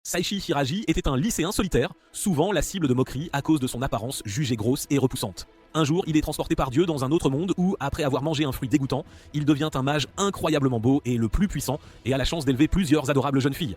Saichi Hiraji était un lycéen solitaire, souvent la cible de moqueries à cause de son apparence jugée grosse et repoussante. Un jour, il est transporté par Dieu dans un autre monde où, après avoir mangé un fruit dégoûtant, il devient un mage incroyablement beau et le plus puissant et a la chance d'élever plusieurs adorables jeunes filles.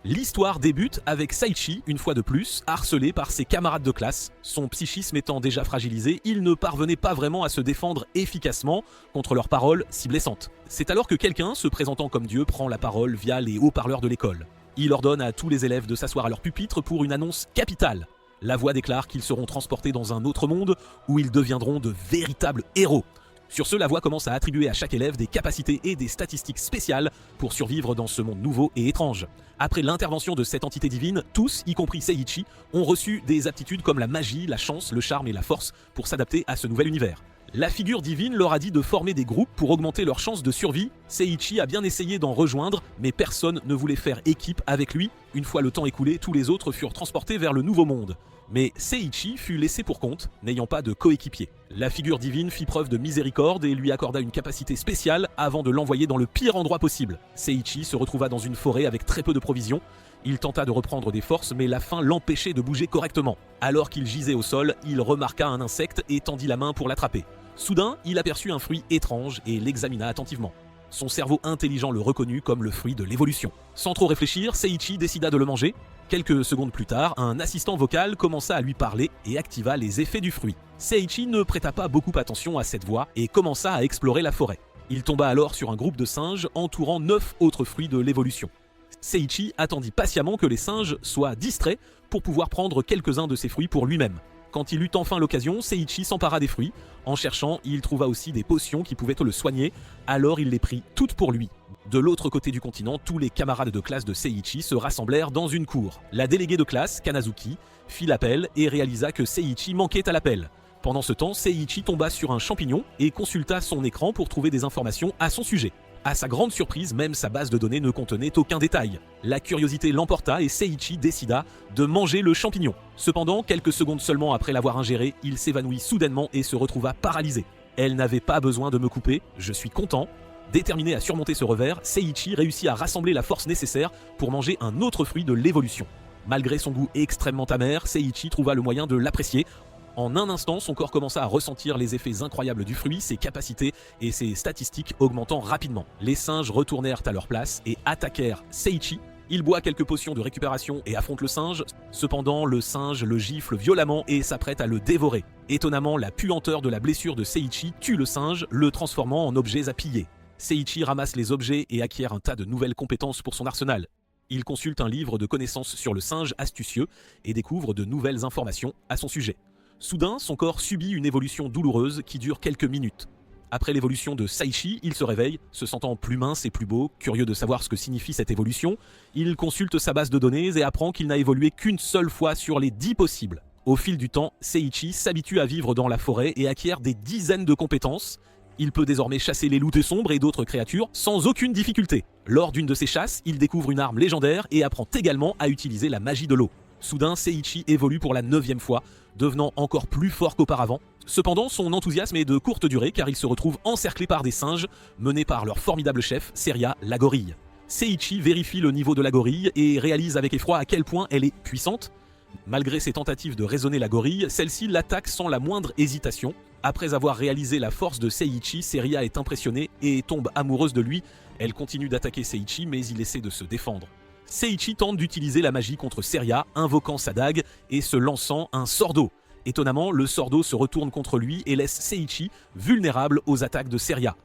L'histoire débute avec Saichi, une fois de plus, harcelé par ses camarades de classe. Son psychisme étant déjà fragilisé, il ne parvenait pas vraiment à se défendre efficacement contre leurs paroles si blessantes. C'est alors que quelqu'un, se présentant comme Dieu, prend la parole via les haut-parleurs de l'école. Il ordonne à tous les élèves de s'asseoir à leur pupitre pour une annonce capitale. La voix déclare qu'ils seront transportés dans un autre monde où ils deviendront de véritables héros. Sur ce, la voix commence à attribuer à chaque élève des capacités et des statistiques spéciales pour survivre dans ce monde nouveau et étrange. Après l'intervention de cette entité divine, tous, y compris Seiichi, ont reçu des aptitudes comme la magie, la chance, le charme et la force pour s'adapter à ce nouvel univers. La figure divine leur a dit de former des groupes pour augmenter leurs chances de survie. Seiichi a bien essayé d'en rejoindre, mais personne ne voulait faire équipe avec lui. Une fois le temps écoulé, tous les autres furent transportés vers le nouveau monde. Mais Seiichi fut laissé pour compte, n'ayant pas de coéquipier. La figure divine fit preuve de miséricorde et lui accorda une capacité spéciale avant de l'envoyer dans le pire endroit possible. Seiichi se retrouva dans une forêt avec très peu de provisions. Il tenta de reprendre des forces, mais la faim l'empêchait de bouger correctement. Alors qu'il gisait au sol, il remarqua un insecte et tendit la main pour l'attraper. Soudain, il aperçut un fruit étrange et l'examina attentivement. Son cerveau intelligent le reconnut comme le fruit de l'évolution. Sans trop réfléchir, Seiichi décida de le manger. Quelques secondes plus tard, un assistant vocal commença à lui parler et activa les effets du fruit. Seiichi ne prêta pas beaucoup attention à cette voix et commença à explorer la forêt. Il tomba alors sur un groupe de singes entourant 9 autres fruits de l'évolution. Seiichi attendit patiemment que les singes soient distraits pour pouvoir prendre quelques-uns de ces fruits pour lui-même. Quand il eut enfin l'occasion, Seiichi s'empara des fruits. En cherchant, il trouva aussi des potions qui pouvaient le soigner, alors il les prit toutes pour lui. De l'autre côté du continent, tous les camarades de classe de Seiichi se rassemblèrent dans une cour. La déléguée de classe, Kanazuki, fit l'appel et réalisa que Seiichi manquait à l'appel. Pendant ce temps, Seiichi tomba sur un champignon et consulta son écran pour trouver des informations à son sujet. À sa grande surprise, même sa base de données ne contenait aucun détail. La curiosité l'emporta et Seiichi décida de manger le champignon. Cependant, quelques secondes seulement après l'avoir ingéré, il s'évanouit soudainement et se retrouva paralysé. Elle n'avait pas besoin de me couper, je suis content. Déterminé à surmonter ce revers, Seiichi réussit à rassembler la force nécessaire pour manger un autre fruit de l'évolution. Malgré son goût extrêmement amer, Seiichi trouva le moyen de l'apprécier. En un instant, son corps commença à ressentir les effets incroyables du fruit, ses capacités et ses statistiques augmentant rapidement. Les singes retournèrent à leur place et attaquèrent Seiichi. Il boit quelques potions de récupération et affronte le singe. Cependant, le singe le gifle violemment et s'apprête à le dévorer. Étonnamment, la puanteur de la blessure de Seiichi tue le singe, le transformant en objets à piller. Seiichi ramasse les objets et acquiert un tas de nouvelles compétences pour son arsenal. Il consulte un livre de connaissances sur le singe astucieux et découvre de nouvelles informations à son sujet. Soudain, son corps subit une évolution douloureuse qui dure quelques minutes. Après l'évolution de Saichi, il se réveille, se sentant plus mince et plus beau, curieux de savoir ce que signifie cette évolution. Il consulte sa base de données et apprend qu'il n'a évolué qu'une seule fois sur les 10 possibles. Au fil du temps, Seiichi s'habitue à vivre dans la forêt et acquiert des dizaines de compétences. Il peut désormais chasser les loups sombres et d'autres créatures sans aucune difficulté. Lors d'une de ces chasses, il découvre une arme légendaire et apprend également à utiliser la magie de l'eau. Soudain, Seiichi évolue pour la 9e fois, devenant encore plus fort qu'auparavant. Cependant, son enthousiasme est de courte durée car il se retrouve encerclé par des singes, menés par leur formidable chef, Seria, la gorille. Seiichi vérifie le niveau de la gorille et réalise avec effroi à quel point elle est puissante. Malgré ses tentatives de raisonner la gorille, celle-ci l'attaque sans la moindre hésitation. Après avoir réalisé la force de Seiichi, Seria est impressionnée et tombe amoureuse de lui. Elle continue d'attaquer Seiichi, mais il essaie de se défendre. Seiichi tente d'utiliser la magie contre Seria, invoquant sa dague et se lançant un sort d'eau. Étonnamment, le sort d'eau se retourne contre lui et laisse Seiichi vulnérable aux attaques de Seria.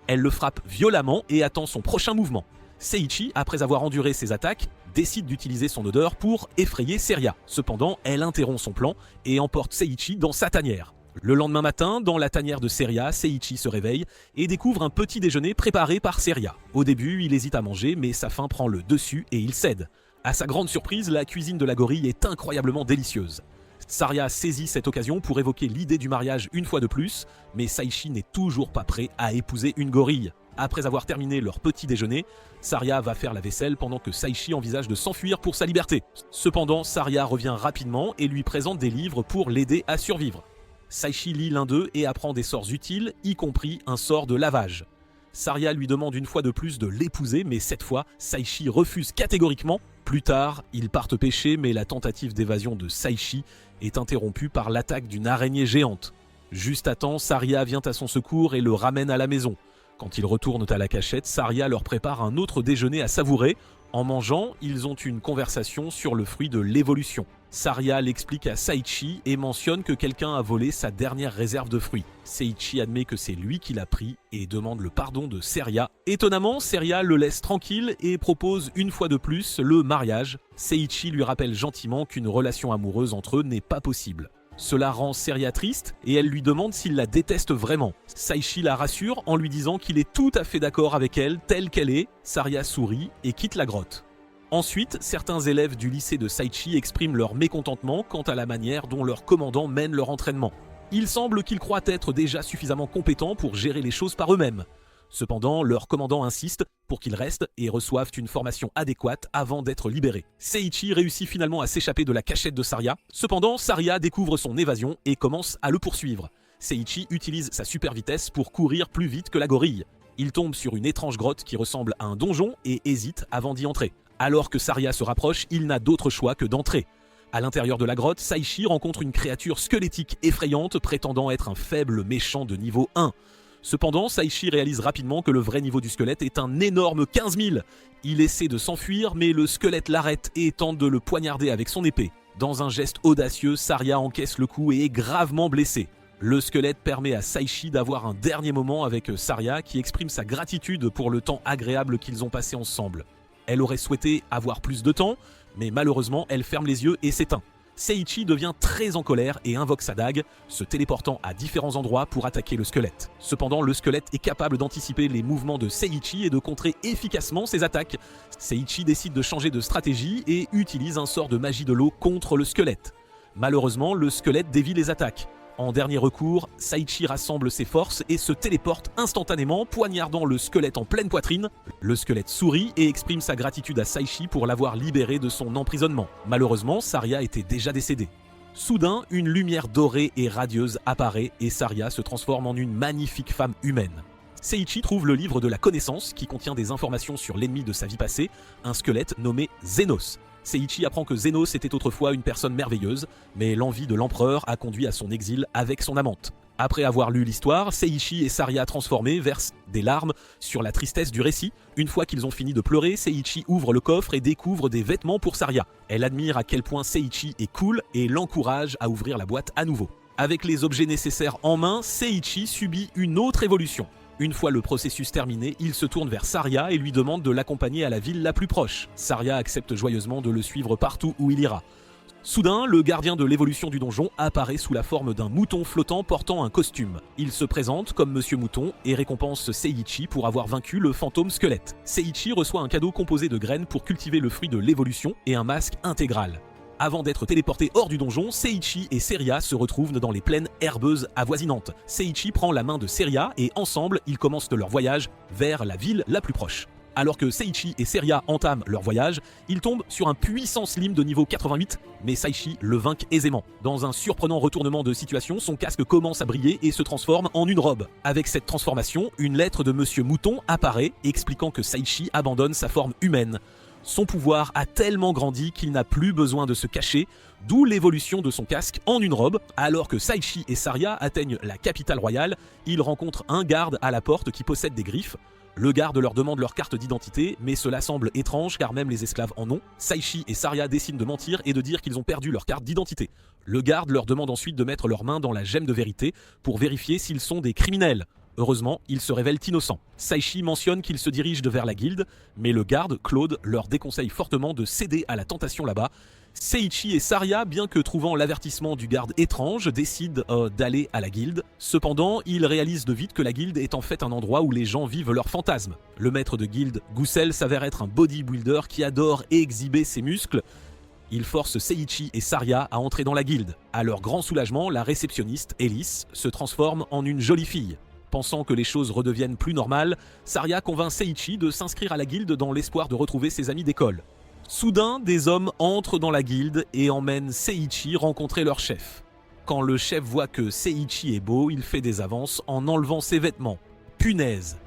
Elle le frappe violemment et attend son prochain mouvement. Seiichi, après avoir enduré ses attaques, décide d'utiliser son odeur pour effrayer Seria. Cependant, elle interrompt son plan et emporte Seiichi dans sa tanière. Le lendemain matin, dans la tanière de Seria, Seiichi se réveille et découvre un petit déjeuner préparé par Seria. Au début, il hésite à manger, mais sa faim prend le dessus et il cède. À sa grande surprise, la cuisine de la gorille est incroyablement délicieuse. Seria saisit cette occasion pour évoquer l'idée du mariage une fois de plus, mais Saichi n'est toujours pas prêt à épouser une gorille. Après avoir terminé leur petit déjeuner, Saria va faire la vaisselle pendant que Saichi envisage de s'enfuir pour sa liberté. Cependant, Saria revient rapidement et lui présente des livres pour l'aider à survivre. Saichi lit l'un d'eux et apprend des sorts utiles, y compris un sort de lavage. Saria lui demande une fois de plus de l'épouser, mais cette fois, Saichi refuse catégoriquement. Plus tard, ils partent pêcher, mais la tentative d'évasion de Saichi est interrompue par l'attaque d'une araignée géante. Juste à temps, Saria vient à son secours et le ramène à la maison. Quand ils retournent à la cachette, Saria leur prépare un autre déjeuner à savourer. En mangeant, ils ont une conversation sur le fruit de l'évolution. Saria l'explique à Saichi et mentionne que quelqu'un a volé sa dernière réserve de fruits. Seiichi admet que c'est lui qui l'a pris et demande le pardon de Seria. Étonnamment, Seria le laisse tranquille et propose une fois de plus le mariage. Seiichi lui rappelle gentiment qu'une relation amoureuse entre eux n'est pas possible. Cela rend Seria triste et elle lui demande s'il la déteste vraiment. Saichi la rassure en lui disant qu'il est tout à fait d'accord avec elle telle qu'elle est. Saria sourit et quitte la grotte. Ensuite, certains élèves du lycée de Saichi expriment leur mécontentement quant à la manière dont leur commandant mène leur entraînement. Il semble qu'ils croient être déjà suffisamment compétents pour gérer les choses par eux-mêmes. Cependant, leur commandant insiste pour qu'ils restent et reçoivent une formation adéquate avant d'être libérés. Seiichi réussit finalement à s'échapper de la cachette de Saria. Cependant, Saria découvre son évasion et commence à le poursuivre. Seiichi utilise sa super vitesse pour courir plus vite que la gorille. Il tombe sur une étrange grotte qui ressemble à un donjon et hésite avant d'y entrer. Alors que Saria se rapproche, il n'a d'autre choix que d'entrer. À l'intérieur de la grotte, Saichi rencontre une créature squelettique effrayante prétendant être un faible méchant de niveau 1. Cependant, Saichi réalise rapidement que le vrai niveau du squelette est un énorme 15 000. Il essaie de s'enfuir, mais le squelette l'arrête et tente de le poignarder avec son épée. Dans un geste audacieux, Saria encaisse le coup et est gravement blessé. Le squelette permet à Saichi d'avoir un dernier moment avec Saria qui exprime sa gratitude pour le temps agréable qu'ils ont passé ensemble. Elle aurait souhaité avoir plus de temps, mais malheureusement, elle ferme les yeux et s'éteint. Seiichi devient très en colère et invoque sa dague, se téléportant à différents endroits pour attaquer le squelette. Cependant, le squelette est capable d'anticiper les mouvements de Seiichi et de contrer efficacement ses attaques. Seiichi décide de changer de stratégie et utilise un sort de magie de l'eau contre le squelette. Malheureusement, le squelette dévie les attaques. En dernier recours, Saichi rassemble ses forces et se téléporte instantanément, poignardant le squelette en pleine poitrine. Le squelette sourit et exprime sa gratitude à Saichi pour l'avoir libéré de son emprisonnement. Malheureusement, Saria était déjà décédée. Soudain, une lumière dorée et radieuse apparaît et Saria se transforme en une magnifique femme humaine. Seiichi trouve le livre de la connaissance qui contient des informations sur l'ennemi de sa vie passée, un squelette nommé Zenos. Seiichi apprend que Zenos était autrefois une personne merveilleuse, mais l'envie de l'empereur a conduit à son exil avec son amante. Après avoir lu l'histoire, Seiichi et Saria transformés versent des larmes sur la tristesse du récit. Une fois qu'ils ont fini de pleurer, Seiichi ouvre le coffre et découvre des vêtements pour Saria. Elle admire à quel point Seiichi est cool et l'encourage à ouvrir la boîte à nouveau. Avec les objets nécessaires en main, Seiichi subit une autre évolution. Une fois le processus terminé, il se tourne vers Saria et lui demande de l'accompagner à la ville la plus proche. Saria accepte joyeusement de le suivre partout où il ira. Soudain, le gardien de l'évolution du donjon apparaît sous la forme d'un mouton flottant portant un costume. Il se présente comme Monsieur Mouton et récompense Seiichi pour avoir vaincu le fantôme squelette. Seiichi reçoit un cadeau composé de graines pour cultiver le fruit de l'évolution et un masque intégral. Avant d'être téléporté hors du donjon, Seiichi et Seria se retrouvent dans les plaines herbeuses avoisinantes. Seiichi prend la main de Seria et ensemble, ils commencent leur voyage vers la ville la plus proche. Alors que Seiichi et Seria entament leur voyage, ils tombent sur un puissant Slim de niveau 88, mais Saichi le vainc aisément. Dans un surprenant retournement de situation, son casque commence à briller et se transforme en une robe. Avec cette transformation, une lettre de Monsieur Mouton apparaît, expliquant que Saichi abandonne sa forme humaine. Son pouvoir a tellement grandi qu'il n'a plus besoin de se cacher, d'où l'évolution de son casque en une robe. Alors que Saichi et Saria atteignent la capitale royale, ils rencontrent un garde à la porte qui possède des griffes. Le garde leur demande leur carte d'identité, mais cela semble étrange car même les esclaves en ont. Saichi et Saria décident de mentir et de dire qu'ils ont perdu leur carte d'identité. Le garde leur demande ensuite de mettre leurs mains dans la gemme de vérité pour vérifier s'ils sont des criminels. Heureusement, ils se révèlent innocents. Saichi mentionne qu'ils se dirigent vers la guilde, mais le garde, Claude, leur déconseille fortement de céder à la tentation là-bas. Seiichi et Saria, bien que trouvant l'avertissement du garde étrange, décident d'aller à la guilde. Cependant, ils réalisent de vite que la guilde est en fait un endroit où les gens vivent leurs fantasmes. Le maître de guilde, Goussel, s'avère être un bodybuilder qui adore exhiber ses muscles. Il force Seiichi et Saria à entrer dans la guilde. À leur grand soulagement, la réceptionniste, Ellis, se transforme en une jolie fille. Pensant que les choses redeviennent plus normales, Saria convainc Seiichi de s'inscrire à la guilde dans l'espoir de retrouver ses amis d'école. Soudain, des hommes entrent dans la guilde et emmènent Seiichi rencontrer leur chef. Quand le chef voit que Seiichi est beau, il fait des avances en enlevant ses vêtements. Punaise!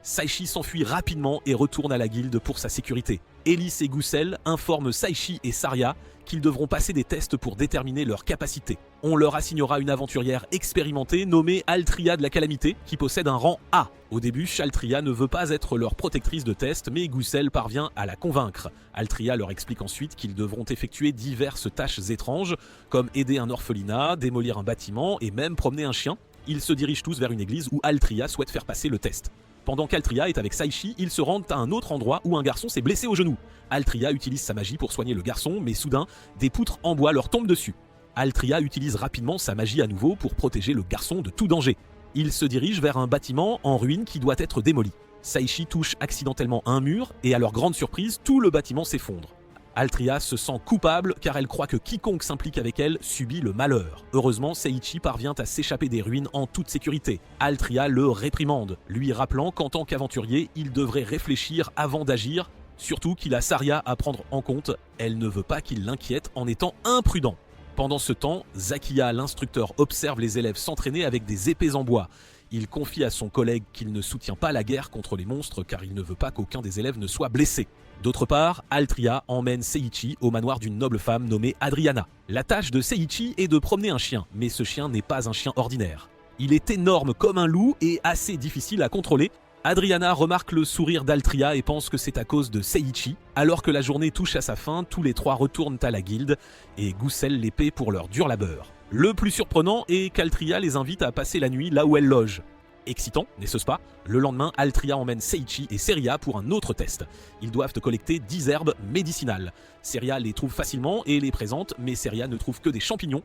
Saichi s'enfuit rapidement et retourne à la guilde pour sa sécurité. Ellis et Goussel informent Saichi et Saria qu'ils devront passer des tests pour déterminer leurs capacités. On leur assignera une aventurière expérimentée nommée Altria de la Calamité qui possède un rang A. Au début, Altria ne veut pas être leur protectrice de test, mais Goussel parvient à la convaincre. Altria leur explique ensuite qu'ils devront effectuer diverses tâches étranges, comme aider un orphelinat, démolir un bâtiment et même promener un chien. Ils se dirigent tous vers une église où Altria souhaite faire passer le test. Pendant qu'Altria est avec Saichi, ils se rendent à un autre endroit où un garçon s'est blessé au genou. Altria utilise sa magie pour soigner le garçon, mais soudain, des poutres en bois leur tombent dessus. Altria utilise rapidement sa magie à nouveau pour protéger le garçon de tout danger. Il se dirige vers un bâtiment en ruine qui doit être démoli. Saichi touche accidentellement un mur et à leur grande surprise, tout le bâtiment s'effondre. Altria se sent coupable car elle croit que quiconque s'implique avec elle subit le malheur. Heureusement, Seiichi parvient à s'échapper des ruines en toute sécurité. Altria le réprimande, lui rappelant qu'en tant qu'aventurier, il devrait réfléchir avant d'agir, surtout qu'il a Saria à prendre en compte. Elle ne veut pas qu'il l'inquiète en étant imprudent. Pendant ce temps, Zakiya, l'instructeur, observe les élèves s'entraîner avec des épées en bois. Il confie à son collègue qu'il ne soutient pas la guerre contre les monstres car il ne veut pas qu'aucun des élèves ne soit blessé. D'autre part, Altria emmène Seiichi au manoir d'une noble femme nommée Adriana. La tâche de Seiichi est de promener un chien, mais ce chien n'est pas un chien ordinaire. Il est énorme comme un loup et assez difficile à contrôler. Adriana remarque le sourire d'Altria et pense que c'est à cause de Seiichi. Alors que la journée touche à sa fin, tous les trois retournent à la guilde et Goussel les paie pour leur dur labeur. Le plus surprenant est qu'Altria les invite à passer la nuit là où elle loge. Excitant, n'est-ce pas? Le lendemain, Altria emmène Seiichi et Seria pour un autre test. Ils doivent collecter 10 herbes médicinales. Seria les trouve facilement et les présente, mais Seria ne trouve que des champignons.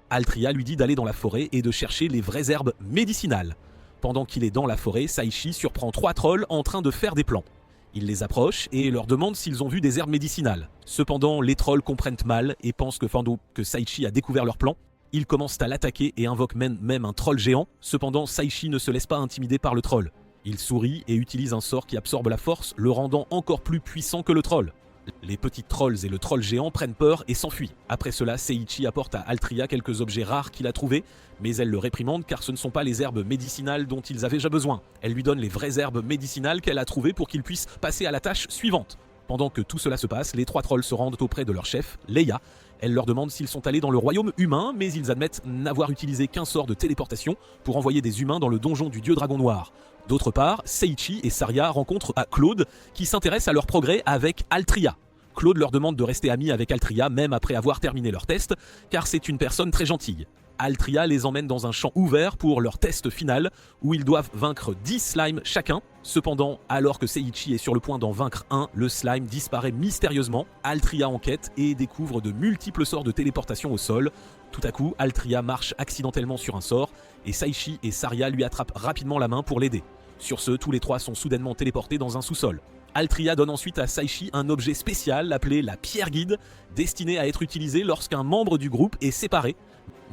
Altria lui dit d'aller dans la forêt et de chercher les vraies herbes médicinales. Pendant qu'il est dans la forêt, Saichi surprend 3 trolls en train de faire des plans. Il les approche et leur demande s'ils ont vu des herbes médicinales. Cependant, les trolls comprennent mal et pensent que Saichi a découvert leur plan. Ils commencent à l'attaquer et invoquent même un troll géant. Cependant, Saichi ne se laisse pas intimider par le troll. Il sourit et utilise un sort qui absorbe la force, le rendant encore plus puissant que le troll. Les petits trolls et le troll géant prennent peur et s'enfuient. Après cela, Seiichi apporte à Altria quelques objets rares qu'il a trouvés, mais elle le réprimande car ce ne sont pas les herbes médicinales dont ils avaient déjà besoin. Elle lui donne les vraies herbes médicinales qu'elle a trouvées pour qu'il puisse passer à la tâche suivante. Pendant que tout cela se passe, les 3 trolls se rendent auprès de leur chef, Leia. Elle leur demande s'ils sont allés dans le royaume humain, mais ils admettent n'avoir utilisé qu'un sort de téléportation pour envoyer des humains dans le donjon du dieu dragon noir. D'autre part, Seiichi et Saria rencontrent à Claude qui s'intéresse à leur progrès avec Altria. Claude leur demande de rester amis avec Altria même après avoir terminé leur test, car c'est une personne très gentille. Altria les emmène dans un champ ouvert pour leur test final, où ils doivent vaincre 10 slimes chacun. Cependant, alors que Seiichi est sur le point d'en vaincre un, le slime disparaît mystérieusement. Altria enquête et découvre de multiples sorts de téléportation au sol. Tout à coup, Altria marche accidentellement sur un sort, et Saichi et Saria lui attrapent rapidement la main pour l'aider. Sur ce, tous les 3 sont soudainement téléportés dans un sous-sol. Altria donne ensuite à Saichi un objet spécial appelé la pierre guide, destiné à être utilisé lorsqu'un membre du groupe est séparé.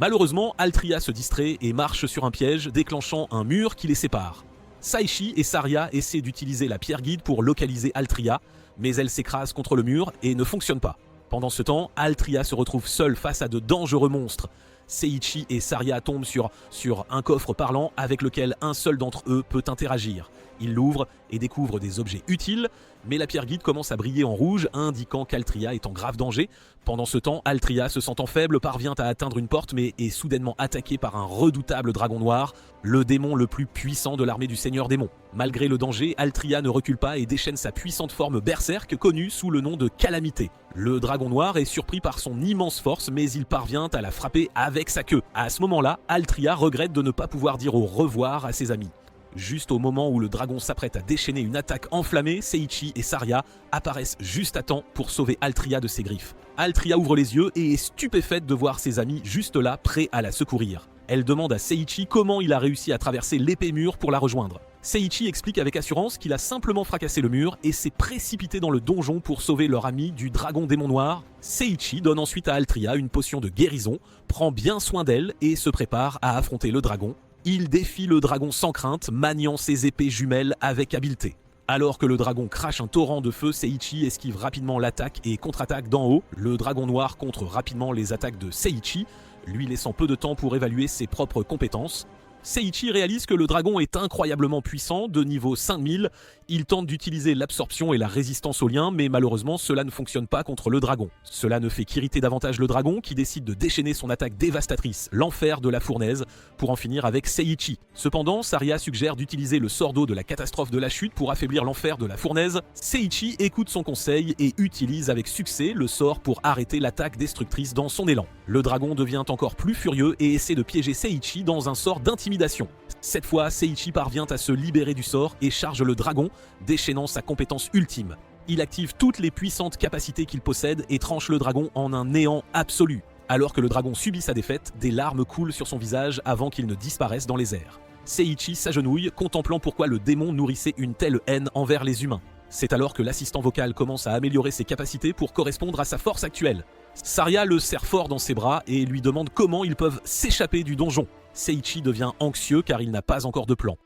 Malheureusement, Altria se distrait et marche sur un piège, déclenchant un mur qui les sépare. Saichi et Saria essaient d'utiliser la pierre guide pour localiser Altria, mais elle s'écrase contre le mur et ne fonctionne pas. Pendant ce temps, Altria se retrouve seule face à de dangereux monstres. Seiichi et Saria tombent sur un coffre parlant avec lequel un seul d'entre eux peut interagir. Ils l'ouvrent et découvrent des objets utiles, mais la pierre guide commence à briller en rouge, indiquant qu'Altria est en grave danger. Pendant ce temps, Altria, se sentant faible, parvient à atteindre une porte, mais est soudainement attaqué par un redoutable dragon noir, le démon le plus puissant de l'armée du Seigneur Démon. Malgré le danger, Altria ne recule pas et déchaîne sa puissante forme berserk, connue sous le nom de Calamité. Le dragon noir est surpris par son immense force, mais il parvient à la frapper avec sa queue. À ce moment-là, Altria regrette de ne pas pouvoir dire au revoir à ses amis. Juste au moment où le dragon s'apprête à déchaîner une attaque enflammée, Seiichi et Saria apparaissent juste à temps pour sauver Altria de ses griffes. Altria ouvre les yeux et est stupéfaite de voir ses amis juste là, prêts à la secourir. Elle demande à Seiichi comment il a réussi à traverser l'épais mur pour la rejoindre. Seiichi explique avec assurance qu'il a simplement fracassé le mur et s'est précipité dans le donjon pour sauver leur ami du dragon démon noir. Seiichi donne ensuite à Altria une potion de guérison, prend bien soin d'elle et se prépare à affronter le dragon. Il défie le dragon sans crainte, maniant ses épées jumelles avec habileté. Alors que le dragon crache un torrent de feu, Seiichi esquive rapidement l'attaque et contre-attaque d'en haut. Le dragon noir contre rapidement les attaques de Seiichi, lui laissant peu de temps pour évaluer ses propres compétences. Seiichi réalise que le dragon est incroyablement puissant, de niveau 5000. Il tente d'utiliser l'absorption et la résistance aux liens, mais malheureusement cela ne fonctionne pas contre le dragon. Cela ne fait qu'irriter davantage le dragon, qui décide de déchaîner son attaque dévastatrice, l'enfer de la fournaise, pour en finir avec Seiichi. Cependant, Saria suggère d'utiliser le sort d'eau de la catastrophe de la chute pour affaiblir l'enfer de la fournaise. Seiichi écoute son conseil et utilise avec succès le sort pour arrêter l'attaque destructrice dans son élan. Le dragon devient encore plus furieux et essaie de piéger Seiichi dans un sort d'intimidation. Cette fois, Seiichi parvient à se libérer du sort et charge le dragon, déchaînant sa compétence ultime. Il active toutes les puissantes capacités qu'il possède et tranche le dragon en un néant absolu. Alors que le dragon subit sa défaite, des larmes coulent sur son visage avant qu'il ne disparaisse dans les airs. Seiichi s'agenouille, contemplant pourquoi le démon nourrissait une telle haine envers les humains. C'est alors que l'assistant vocal commence à améliorer ses capacités pour correspondre à sa force actuelle. Saria le serre fort dans ses bras et lui demande comment ils peuvent s'échapper du donjon. Seiichi devient anxieux car il n'a pas encore de plan.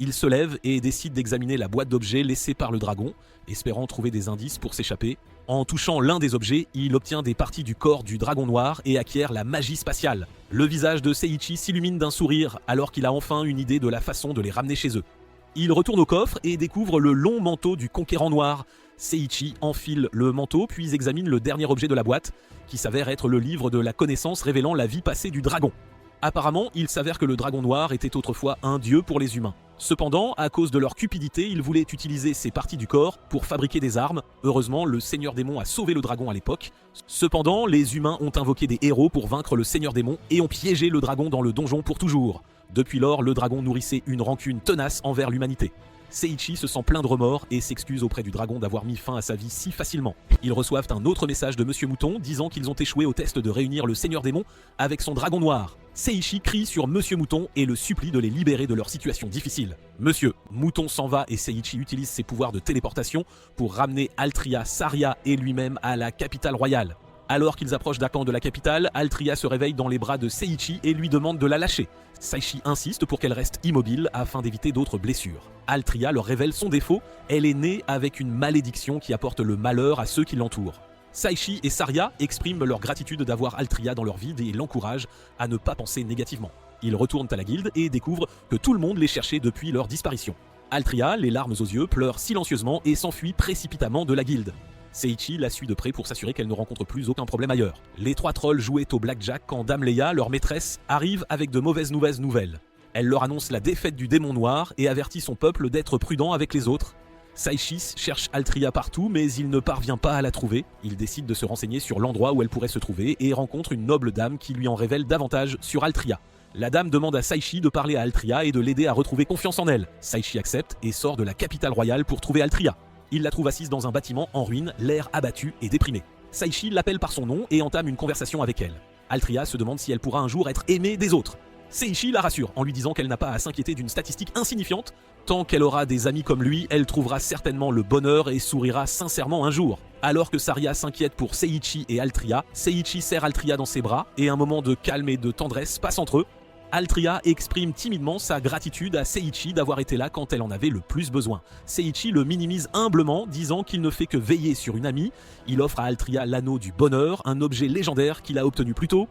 Il se lève et décide d'examiner la boîte d'objets laissée par le dragon, espérant trouver des indices pour s'échapper. En touchant l'un des objets, il obtient des parties du corps du dragon noir et acquiert la magie spatiale. Le visage de Seiichi s'illumine d'un sourire alors qu'il a enfin une idée de la façon de les ramener chez eux. Il retourne au coffre et découvre le long manteau du conquérant noir. Seiichi enfile le manteau puis examine le dernier objet de la boîte, qui s'avère être le livre de la connaissance révélant la vie passée du dragon. Apparemment, il s'avère que le dragon noir était autrefois un dieu pour les humains. Cependant, à cause de leur cupidité, ils voulaient utiliser ces parties du corps pour fabriquer des armes. Heureusement, le Seigneur Démon a sauvé le dragon à l'époque. Cependant, les humains ont invoqué des héros pour vaincre le Seigneur Démon et ont piégé le dragon dans le donjon pour toujours. Depuis lors, le dragon nourrissait une rancune tenace envers l'humanité. Seiichi se sent plein de remords et s'excuse auprès du dragon d'avoir mis fin à sa vie si facilement. Ils reçoivent un autre message de Monsieur Mouton disant qu'ils ont échoué au test de réunir le Seigneur Démon avec son dragon noir. Seiichi crie sur Monsieur Mouton et le supplie de les libérer de leur situation difficile. Monsieur Mouton s'en va et Seiichi utilise ses pouvoirs de téléportation pour ramener Altria, Saria et lui-même à la capitale royale. Alors qu'ils approchent d'un camp de la capitale, Altria se réveille dans les bras de Seiichi et lui demande de la lâcher. Seiichi insiste pour qu'elle reste immobile afin d'éviter d'autres blessures. Altria leur révèle son défaut, elle est née avec une malédiction qui apporte le malheur à ceux qui l'entourent. Seiichi et Saria expriment leur gratitude d'avoir Altria dans leur vie et l'encouragent à ne pas penser négativement. Ils retournent à la guilde et découvrent que tout le monde les cherchait depuis leur disparition. Altria, les larmes aux yeux, pleure silencieusement et s'enfuit précipitamment de la guilde. Seiichi la suit de près pour s'assurer qu'elle ne rencontre plus aucun problème ailleurs. Les trois trolls jouaient au blackjack quand Dame Leia, leur maîtresse, arrive avec de mauvaises nouvelles. Elle leur annonce la défaite du démon noir et avertit son peuple d'être prudent avec les autres. Seiichi cherche Altria partout mais il ne parvient pas à la trouver. Il décide de se renseigner sur l'endroit où elle pourrait se trouver et rencontre une noble dame qui lui en révèle davantage sur Altria. La dame demande à Seiichi de parler à Altria et de l'aider à retrouver confiance en elle. Seiichi accepte et sort de la capitale royale pour trouver Altria. Il la trouve assise dans un bâtiment en ruine, l'air abattu et déprimé. Seiichi l'appelle par son nom et entame une conversation avec elle. Altria se demande si elle pourra un jour être aimée des autres. Seiichi la rassure en lui disant qu'elle n'a pas à s'inquiéter d'une statistique insignifiante. Tant qu'elle aura des amis comme lui, elle trouvera certainement le bonheur et sourira sincèrement un jour. Alors que Saria s'inquiète pour Seiichi et Altria, Seiichi serre Altria dans ses bras et un moment de calme et de tendresse passe entre eux. Altria exprime timidement sa gratitude à Seiichi d'avoir été là quand elle en avait le plus besoin. Seiichi le minimise humblement, disant qu'il ne fait que veiller sur une amie. Il offre à Altria l'anneau du bonheur, un objet légendaire qu'il a obtenu plus tôt.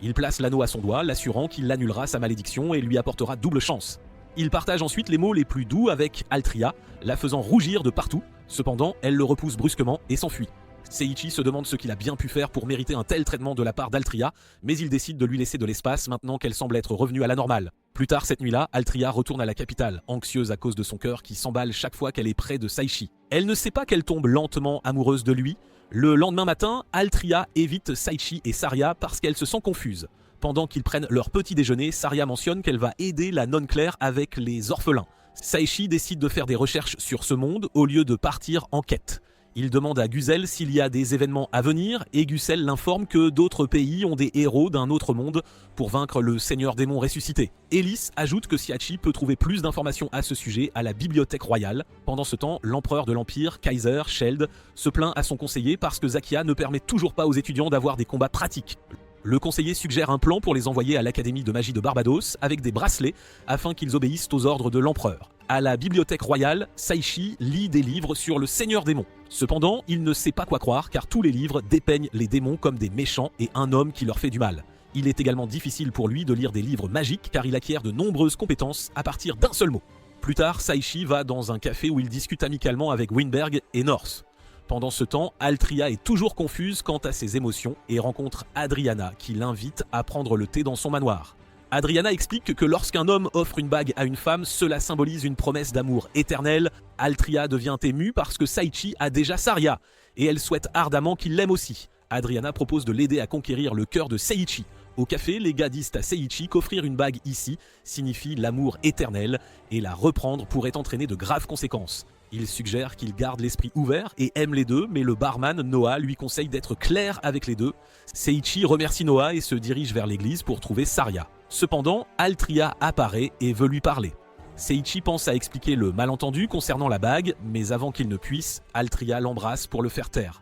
Il place l'anneau à son doigt, l'assurant qu'il annulera sa malédiction et lui apportera double chance. Il partage ensuite les mots les plus doux avec Altria, la faisant rougir de partout. Cependant, elle le repousse brusquement et s'enfuit. Seiichi se demande ce qu'il a bien pu faire pour mériter un tel traitement de la part d'Altria, mais il décide de lui laisser de l'espace maintenant qu'elle semble être revenue à la normale. Plus tard cette nuit-là, Altria retourne à la capitale, anxieuse à cause de son cœur qui s'emballe chaque fois qu'elle est près de Seiichi. Elle ne sait pas qu'elle tombe lentement amoureuse de lui. Le lendemain matin, Altria évite Seiichi et Saria parce qu'elle se sent confuse. Pendant qu'ils prennent leur petit déjeuner, Saria mentionne qu'elle va aider la nonne Claire avec les orphelins. Seiichi décide de faire des recherches sur ce monde au lieu de partir en quête. Il demande à Guzel s'il y a des événements à venir et Guzel l'informe que d'autres pays ont des héros d'un autre monde pour vaincre le Seigneur Démon ressuscité. Ellis ajoute que Seiichi peut trouver plus d'informations à ce sujet à la bibliothèque royale. Pendant ce temps, l'empereur de l'Empire, Kaiser Sheld, se plaint à son conseiller parce que Zakia ne permet toujours pas aux étudiants d'avoir des combats pratiques. Le conseiller suggère un plan pour les envoyer à l'Académie de magie de Barbados avec des bracelets afin qu'ils obéissent aux ordres de l'empereur. À la bibliothèque royale, Seiichi lit des livres sur le Seigneur Démon. Cependant, il ne sait pas quoi croire car tous les livres dépeignent les démons comme des méchants et un homme qui leur fait du mal. Il est également difficile pour lui de lire des livres magiques car il acquiert de nombreuses compétences à partir d'un seul mot. Plus tard, Saichi va dans un café où il discute amicalement avec Winberg et North. Pendant ce temps, Altria est toujours confuse quant à ses émotions et rencontre Adriana qui l'invite à prendre le thé dans son manoir. Adriana explique que lorsqu'un homme offre une bague à une femme, cela symbolise une promesse d'amour éternel. Altria devient émue parce que Saichi a déjà Saria et elle souhaite ardemment qu'il l'aime aussi. Adriana propose de l'aider à conquérir le cœur de Seiichi. Au café, les gars disent à Seiichi qu'offrir une bague ici signifie l'amour éternel et la reprendre pourrait entraîner de graves conséquences. Il suggère qu'il garde l'esprit ouvert et aime les deux, mais le barman Noah lui conseille d'être clair avec les deux. Seiichi remercie Noah et se dirige vers l'église pour trouver Saria. Cependant, Altria apparaît et veut lui parler. Seiichi pense à expliquer le malentendu concernant la bague, mais avant qu'il ne puisse, Altria l'embrasse pour le faire taire.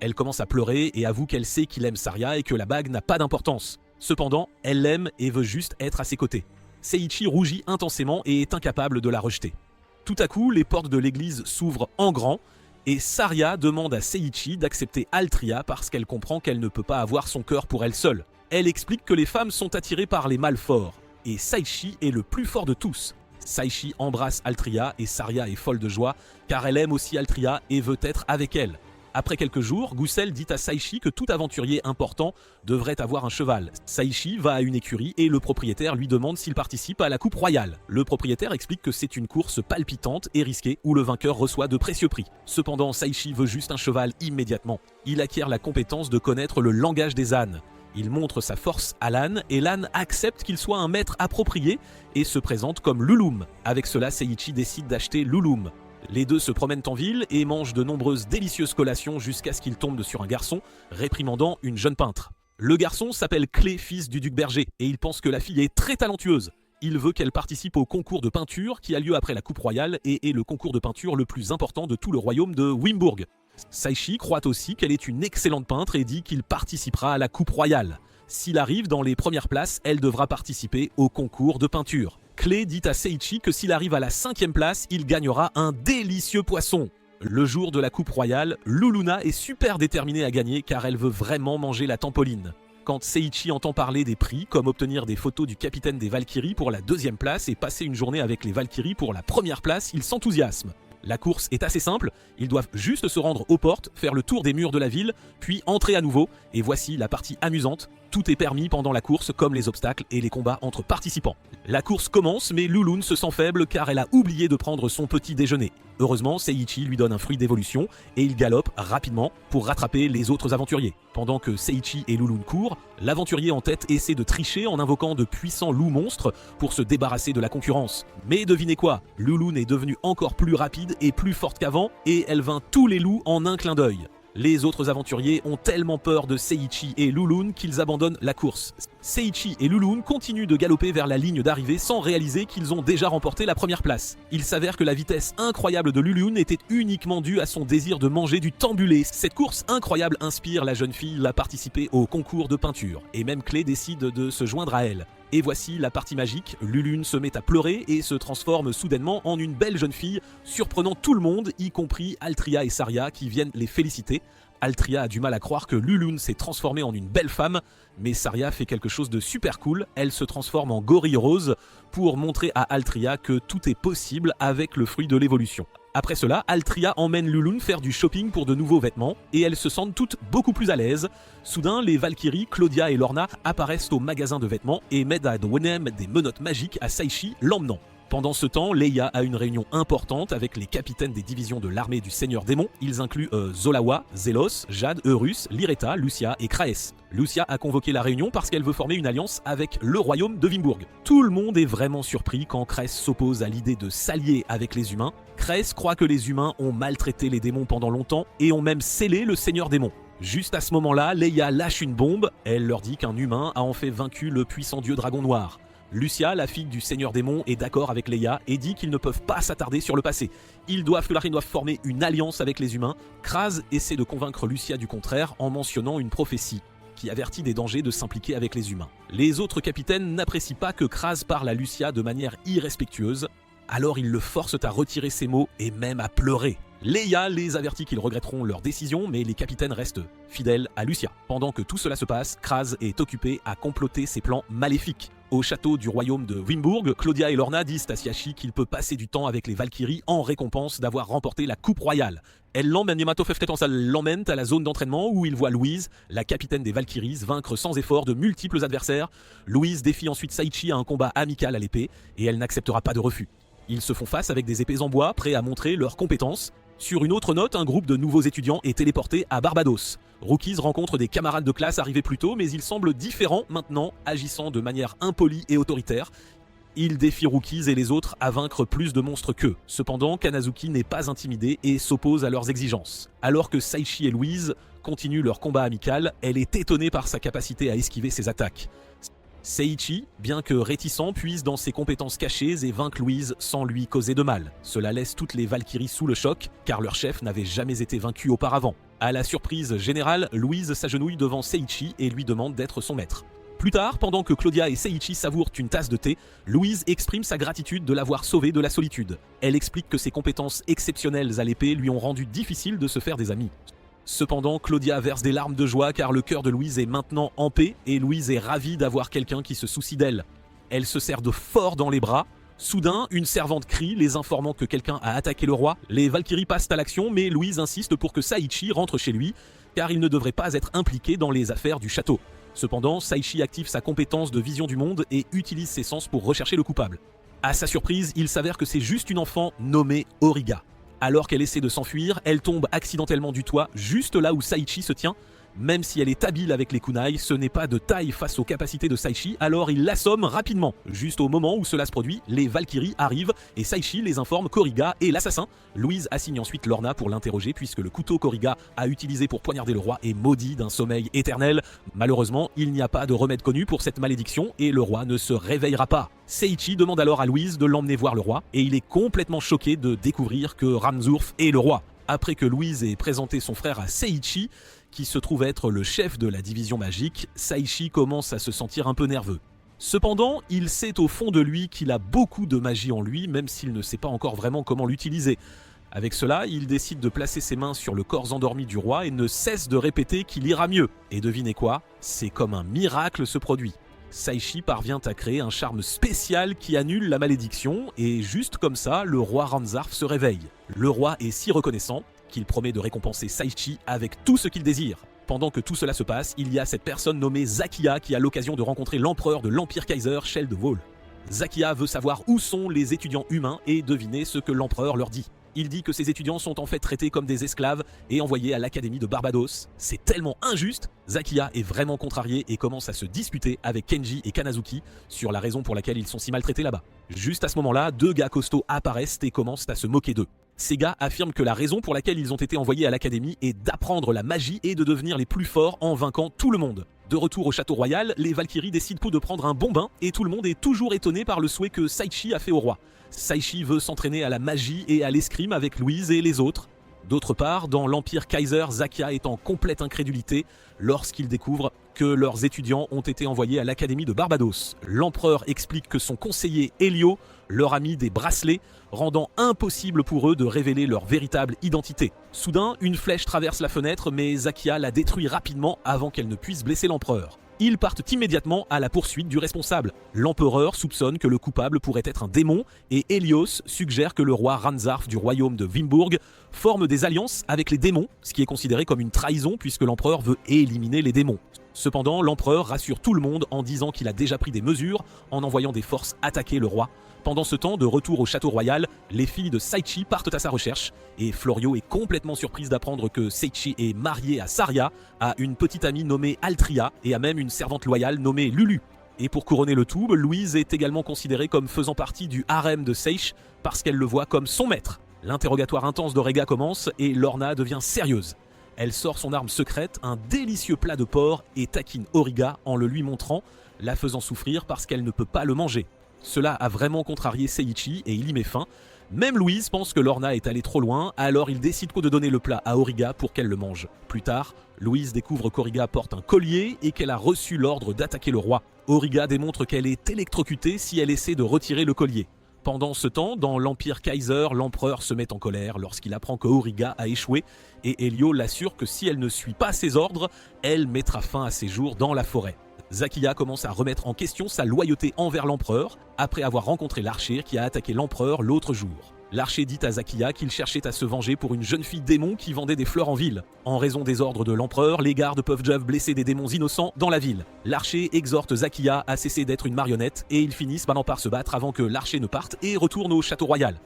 Elle commence à pleurer et avoue qu'elle sait qu'il aime Saria et que la bague n'a pas d'importance. Cependant, elle l'aime et veut juste être à ses côtés. Seiichi rougit intensément et est incapable de la rejeter. Tout à coup, les portes de l'église s'ouvrent en grand et Saria demande à Seiichi d'accepter Altria parce qu'elle comprend qu'elle ne peut pas avoir son cœur pour elle seule. Elle explique que les femmes sont attirées par les mâles forts et Saichi est le plus fort de tous. Saichi embrasse Altria et Saria est folle de joie car elle aime aussi Altria et veut être avec elle. Après quelques jours, Goussel dit à Saichi que tout aventurier important devrait avoir un cheval. Saichi va à une écurie et le propriétaire lui demande s'il participe à la coupe royale. Le propriétaire explique que c'est une course palpitante et risquée où le vainqueur reçoit de précieux prix. Cependant, Saichi veut juste un cheval immédiatement. Il acquiert la compétence de connaître le langage des ânes. Il montre sa force à l'âne et l'âne accepte qu'il soit un maître approprié et se présente comme Lulum. Avec cela, Seiichi décide d'acheter Lulum. Les deux se promènent en ville et mangent de nombreuses délicieuses collations jusqu'à ce qu'ils tombent sur un garçon réprimandant une jeune peintre. Le garçon s'appelle Clé, fils du duc Berger, et il pense que la fille est très talentueuse. Il veut qu'elle participe au concours de peinture qui a lieu après la coupe royale et est le concours de peinture le plus important de tout le royaume de Wimburg. Saichi croit aussi qu'elle est une excellente peintre et dit qu'il participera à la coupe royale. S'il arrive dans les premières places, elle devra participer au concours de peinture. Clé dit à Seiichi que s'il arrive à la 5e place, il gagnera un délicieux poisson. Le jour de la coupe royale, Luluna est super déterminée à gagner car elle veut vraiment manger la tampoline. Quand Seiichi entend parler des prix, comme obtenir des photos du capitaine des Valkyries pour la 2e place et passer une journée avec les Valkyries pour la 1re place, il s'enthousiasme. La course est assez simple, ils doivent juste se rendre aux portes, faire le tour des murs de la ville, puis entrer à nouveau, et voici la partie amusante, tout est permis pendant la course comme les obstacles et les combats entre participants. La course commence mais Lulun se sent faible car elle a oublié de prendre son petit déjeuner. Heureusement, Seiichi lui donne un fruit d'évolution et il galope rapidement pour rattraper les autres aventuriers. Pendant que Seiichi et Lulun courent, l'aventurier en tête essaie de tricher en invoquant de puissants loups monstres pour se débarrasser de la concurrence. Mais devinez quoi, Lulun est devenue encore plus rapide et plus forte qu'avant et elle vainc tous les loups en un clin d'œil. Les autres aventuriers ont tellement peur de Seiichi et Lulun qu'ils abandonnent la course. Seiichi et Lulun continuent de galoper vers la ligne d'arrivée sans réaliser qu'ils ont déjà remporté la 1re place. Il s'avère que la vitesse incroyable de Lulun était uniquement due à son désir de manger du tambulé. Cette course incroyable inspire la jeune fille à participer au concours de peinture. Et même Clé décide de se joindre à elle. Et voici la partie magique, Lulun se met à pleurer et se transforme soudainement en une belle jeune fille, surprenant tout le monde, y compris Altria et Saria qui viennent les féliciter. Altria a du mal à croire que Lulun s'est transformée en une belle femme, mais Saria fait quelque chose de super cool, elle se transforme en gorille rose pour montrer à Altria que tout est possible avec le fruit de l'évolution. Après cela, Altria emmène Lulun faire du shopping pour de nouveaux vêtements et elles se sentent toutes beaucoup plus à l'aise. Soudain, les Valkyries, Claudia et Lorna apparaissent au magasin de vêtements et mettent à donner des menottes magiques à Saichi, l'emmenant. Pendant ce temps, Leia a une réunion importante avec les capitaines des divisions de l'armée du Seigneur Démon. Ils incluent Zolawa, Zelos, Jade, Eurus, Lireta, Lucia et Kraes. Lucia a convoqué la réunion parce qu'elle veut former une alliance avec le royaume de Wimburg. Tout le monde est vraiment surpris quand Kraes s'oppose à l'idée de s'allier avec les humains. Kraes croit que les humains ont maltraité les démons pendant longtemps et ont même scellé le Seigneur Démon. Juste à ce moment-là, Leia lâche une bombe. Elle leur dit qu'un humain a en fait vaincu le puissant dieu dragon noir. Lucia, la fille du Seigneur Démon, est d'accord avec Leia et dit qu'ils ne peuvent pas s'attarder sur le passé. Ils doivent former une alliance avec les humains. Kraz essaie de convaincre Lucia du contraire en mentionnant une prophétie qui avertit des dangers de s'impliquer avec les humains. Les autres capitaines n'apprécient pas que Kraz parle à Lucia de manière irrespectueuse, alors ils le forcent à retirer ses mots et même à pleurer. Leia les avertit qu'ils regretteront leur décision, mais les capitaines restent fidèles à Lucia. Pendant que tout cela se passe, Kraz est occupé à comploter ses plans maléfiques. Au château du royaume de Wimburg, Claudia et Lorna disent à Siachi qu'il peut passer du temps avec les Valkyries en récompense d'avoir remporté la coupe royale. Elle l'emmène à la zone d'entraînement où il voit Louise, la capitaine des Valkyries, vaincre sans effort de multiples adversaires. Louise défie ensuite Saichi à un combat amical à l'épée et elle n'acceptera pas de refus. Ils se font face avec des épées en bois, prêts à montrer leurs compétences. Sur une autre note, un groupe de nouveaux étudiants est téléporté à Barbados. Rookies rencontre des camarades de classe arrivés plus tôt, mais ils semblent différents maintenant, agissant de manière impolie et autoritaire. Ils défient Rookies et les autres à vaincre plus de monstres qu'eux. Cependant, Kanazuki n'est pas intimidée et s'oppose à leurs exigences. Alors que Saichi et Louise continuent leur combat amical, elle est étonnée par sa capacité à esquiver ses attaques. Seiichi, bien que réticent, puise dans ses compétences cachées et vainc Louise sans lui causer de mal. Cela laisse toutes les Valkyries sous le choc, car leur chef n'avait jamais été vaincu auparavant. À la surprise générale, Louise s'agenouille devant Seiichi et lui demande d'être son maître. Plus tard, pendant que Claudia et Seiichi savourent une tasse de thé, Louise exprime sa gratitude de l'avoir sauvée de la solitude. Elle explique que ses compétences exceptionnelles à l'épée lui ont rendu difficile de se faire des amis. Cependant, Claudia verse des larmes de joie car le cœur de Louise est maintenant en paix et Louise est ravie d'avoir quelqu'un qui se soucie d'elle. Elle se serre de fort dans les bras. Soudain, une servante crie, les informant que quelqu'un a attaqué le roi. Les Valkyries passent à l'action, mais Louise insiste pour que Saichi rentre chez lui, car il ne devrait pas être impliqué dans les affaires du château. Cependant, Saichi active sa compétence de vision du monde et utilise ses sens pour rechercher le coupable. À sa surprise, il s'avère que c'est juste une enfant nommée Auriga. Alors qu'elle essaie de s'enfuir, elle tombe accidentellement du toit, juste là où Saichi se tient. Même si elle est habile avec les kunai, ce n'est pas de taille face aux capacités de Saichi, alors il l'assomme rapidement. Juste au moment où cela se produit, les Valkyries arrivent et Saichi les informe qu'Auriga est l'assassin. Louise assigne ensuite Lorna pour l'interroger puisque le couteau qu'Auriga a utilisé pour poignarder le roi est maudit d'un sommeil éternel. Malheureusement, il n'y a pas de remède connu pour cette malédiction et le roi ne se réveillera pas. Seiichi demande alors à Louise de l'emmener voir le roi et il est complètement choqué de découvrir que Ramzurf est le roi. Après que Louise ait présenté son frère à Seiichi, qui se trouve être le chef de la division magique, Saichi commence à se sentir un peu nerveux. Cependant, il sait au fond de lui qu'il a beaucoup de magie en lui, même s'il ne sait pas encore vraiment comment l'utiliser. Avec cela, il décide de placer ses mains sur le corps endormi du roi et ne cesse de répéter qu'il ira mieux. Et devinez quoi ? C'est comme un miracle se produit. Saichi parvient à créer un charme spécial qui annule la malédiction et juste comme ça, le roi Ranzarf se réveille. Le roi est si reconnaissant qu'il promet de récompenser Saichi avec tout ce qu'il désire. Pendant que tout cela se passe, il y a cette personne nommée Zakia qui a l'occasion de rencontrer l'empereur de l'Empire Kaiser, Shell de Vol. Zakia veut savoir où sont les étudiants humains et deviner ce que l'empereur leur dit. Il dit que ces étudiants sont en fait traités comme des esclaves et envoyés à l'académie de Barbados. C'est tellement injuste. Zakia est vraiment contrarié et commence à se disputer avec Kenji et Kanazuki sur la raison pour laquelle ils sont si maltraités là-bas. Juste à ce moment-là, deux gars costauds apparaissent et commencent à se moquer d'eux. Ces gars affirment que la raison pour laquelle ils ont été envoyés à l'académie est d'apprendre la magie et de devenir les plus forts en vainquant tout le monde. De retour au château royal, les Valkyries décident de prendre un bon bain et tout le monde est toujours étonné par le souhait que Saichi a fait au roi. Saichi veut s'entraîner à la magie et à l'escrime avec Louise et les autres. D'autre part, dans l'Empire Kaiser, Zakia est en complète incrédulité lorsqu'il découvre que leurs étudiants ont été envoyés à l'Académie de Barbados. L'empereur explique que son conseiller Helio leur a mis des bracelets, rendant impossible pour eux de révéler leur véritable identité. Soudain, une flèche traverse la fenêtre, mais Zakia la détruit rapidement avant qu'elle ne puisse blesser l'empereur. Ils partent immédiatement à la poursuite du responsable. L'empereur soupçonne que le coupable pourrait être un démon et Hélios suggère que le roi Ranzarf du royaume de Wimburg forme des alliances avec les démons, ce qui est considéré comme une trahison puisque l'empereur veut éliminer les démons. Cependant, l'empereur rassure tout le monde en disant qu'il a déjà pris des mesures en envoyant des forces attaquer le roi. Pendant ce temps, de retour au château royal, les filles de Saichi partent à sa recherche et Florio est complètement surprise d'apprendre que Seichi est marié à Saria, a une petite amie nommée Altria et a même une servante loyale nommée Lulu. Et pour couronner le tout, Louise est également considérée comme faisant partie du harem de Seiche parce qu'elle le voit comme son maître. L'interrogatoire intense d'Auriga commence et Lorna devient sérieuse. Elle sort son arme secrète, un délicieux plat de porc, et taquine Auriga en le lui montrant, la faisant souffrir parce qu'elle ne peut pas le manger. Cela a vraiment contrarié Seiichi et il y met fin. Même Louise pense que Lorna est allée trop loin, alors il décide de donner le plat à Auriga pour qu'elle le mange. Plus tard, Louise découvre qu'Auriga porte un collier et qu'elle a reçu l'ordre d'attaquer le roi. Auriga démontre qu'elle est électrocutée si elle essaie de retirer le collier. Pendant ce temps, dans l'Empire Kaiser, l'empereur se met en colère lorsqu'il apprend que Auriga a échoué et Helio l'assure que si elle ne suit pas ses ordres, elle mettra fin à ses jours dans la forêt. Zakiya commence à remettre en question sa loyauté envers l'empereur après avoir rencontré l'archer qui a attaqué l'empereur l'autre jour. L'archer dit à Zakiya qu'il cherchait à se venger pour une jeune fille démon qui vendait des fleurs en ville. En raison des ordres de l'empereur, les gardes peuvent blesser des démons innocents dans la ville. L'archer exhorte Zakiya à cesser d'être une marionnette et ils finissent maintenant par se battre avant que l'archer ne parte et retourne au château royal.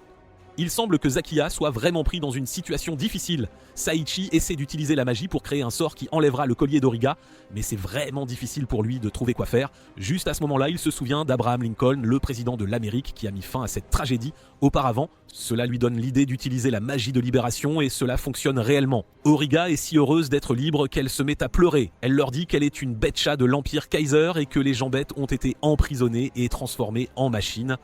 Il semble que Zakiya soit vraiment pris dans une situation difficile. Saichi essaie d'utiliser la magie pour créer un sort qui enlèvera le collier d'Auriga, mais c'est vraiment difficile pour lui de trouver quoi faire. Juste à ce moment-là, il se souvient d'Abraham Lincoln, le président de l'Amérique, qui a mis fin à cette tragédie auparavant. Cela lui donne l'idée d'utiliser la magie de libération et cela fonctionne réellement. Auriga est si heureuse d'être libre qu'elle se met à pleurer. Elle leur dit qu'elle est une bête-chat de l'Empire Kaiser et que les gens bêtes ont été emprisonnés et transformés en machines.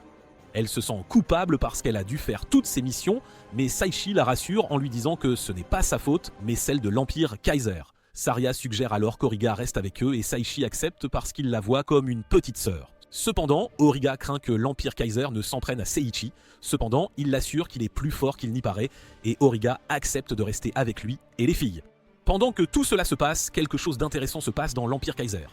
Elle se sent coupable parce qu'elle a dû faire toutes ses missions, mais Saichi la rassure en lui disant que ce n'est pas sa faute, mais celle de l'Empire Kaiser. Saria suggère alors qu'Auriga reste avec eux et Saichi accepte parce qu'il la voit comme une petite sœur. Cependant, Auriga craint que l'Empire Kaiser ne s'en prenne à Seiichi. Cependant, il l'assure qu'il est plus fort qu'il n'y paraît et Auriga accepte de rester avec lui et les filles. Pendant que tout cela se passe, quelque chose d'intéressant se passe dans l'Empire Kaiser.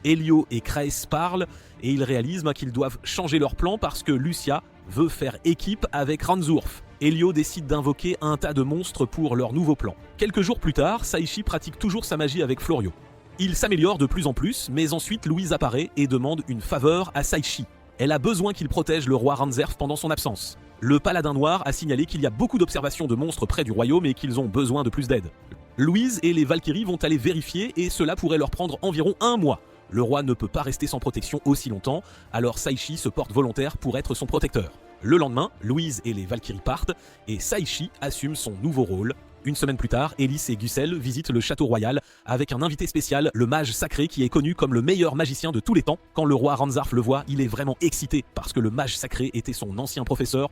Helio et Kreis parlent et ils réalisent qu'ils doivent changer leur plan parce que Lucia veut faire équipe avec Ranzurf. Helio décide d'invoquer un tas de monstres pour leur nouveau plan. Quelques jours plus tard, Saichi pratique toujours sa magie avec Florio. Il s'améliore de plus en plus, mais ensuite Louise apparaît et demande une faveur à Saichi. Elle a besoin qu'il protège le roi Ranzerf pendant son absence. Le paladin noir a signalé qu'il y a beaucoup d'observations de monstres près du royaume et qu'ils ont besoin de plus d'aide. Louise et les Valkyries vont aller vérifier et cela pourrait leur prendre environ 1 mois. Le roi ne peut pas rester sans protection aussi longtemps, alors Saichi se porte volontaire pour être son protecteur. Le lendemain, Louise et les Valkyries partent, et Saichi assume son nouveau rôle. Une semaine plus tard, Ellis et Gussel visitent le château royal avec un invité spécial, le mage sacré qui est connu comme le meilleur magicien de tous les temps. Quand le roi Ranzarf le voit, il est vraiment excité parce que le mage sacré était son ancien professeur.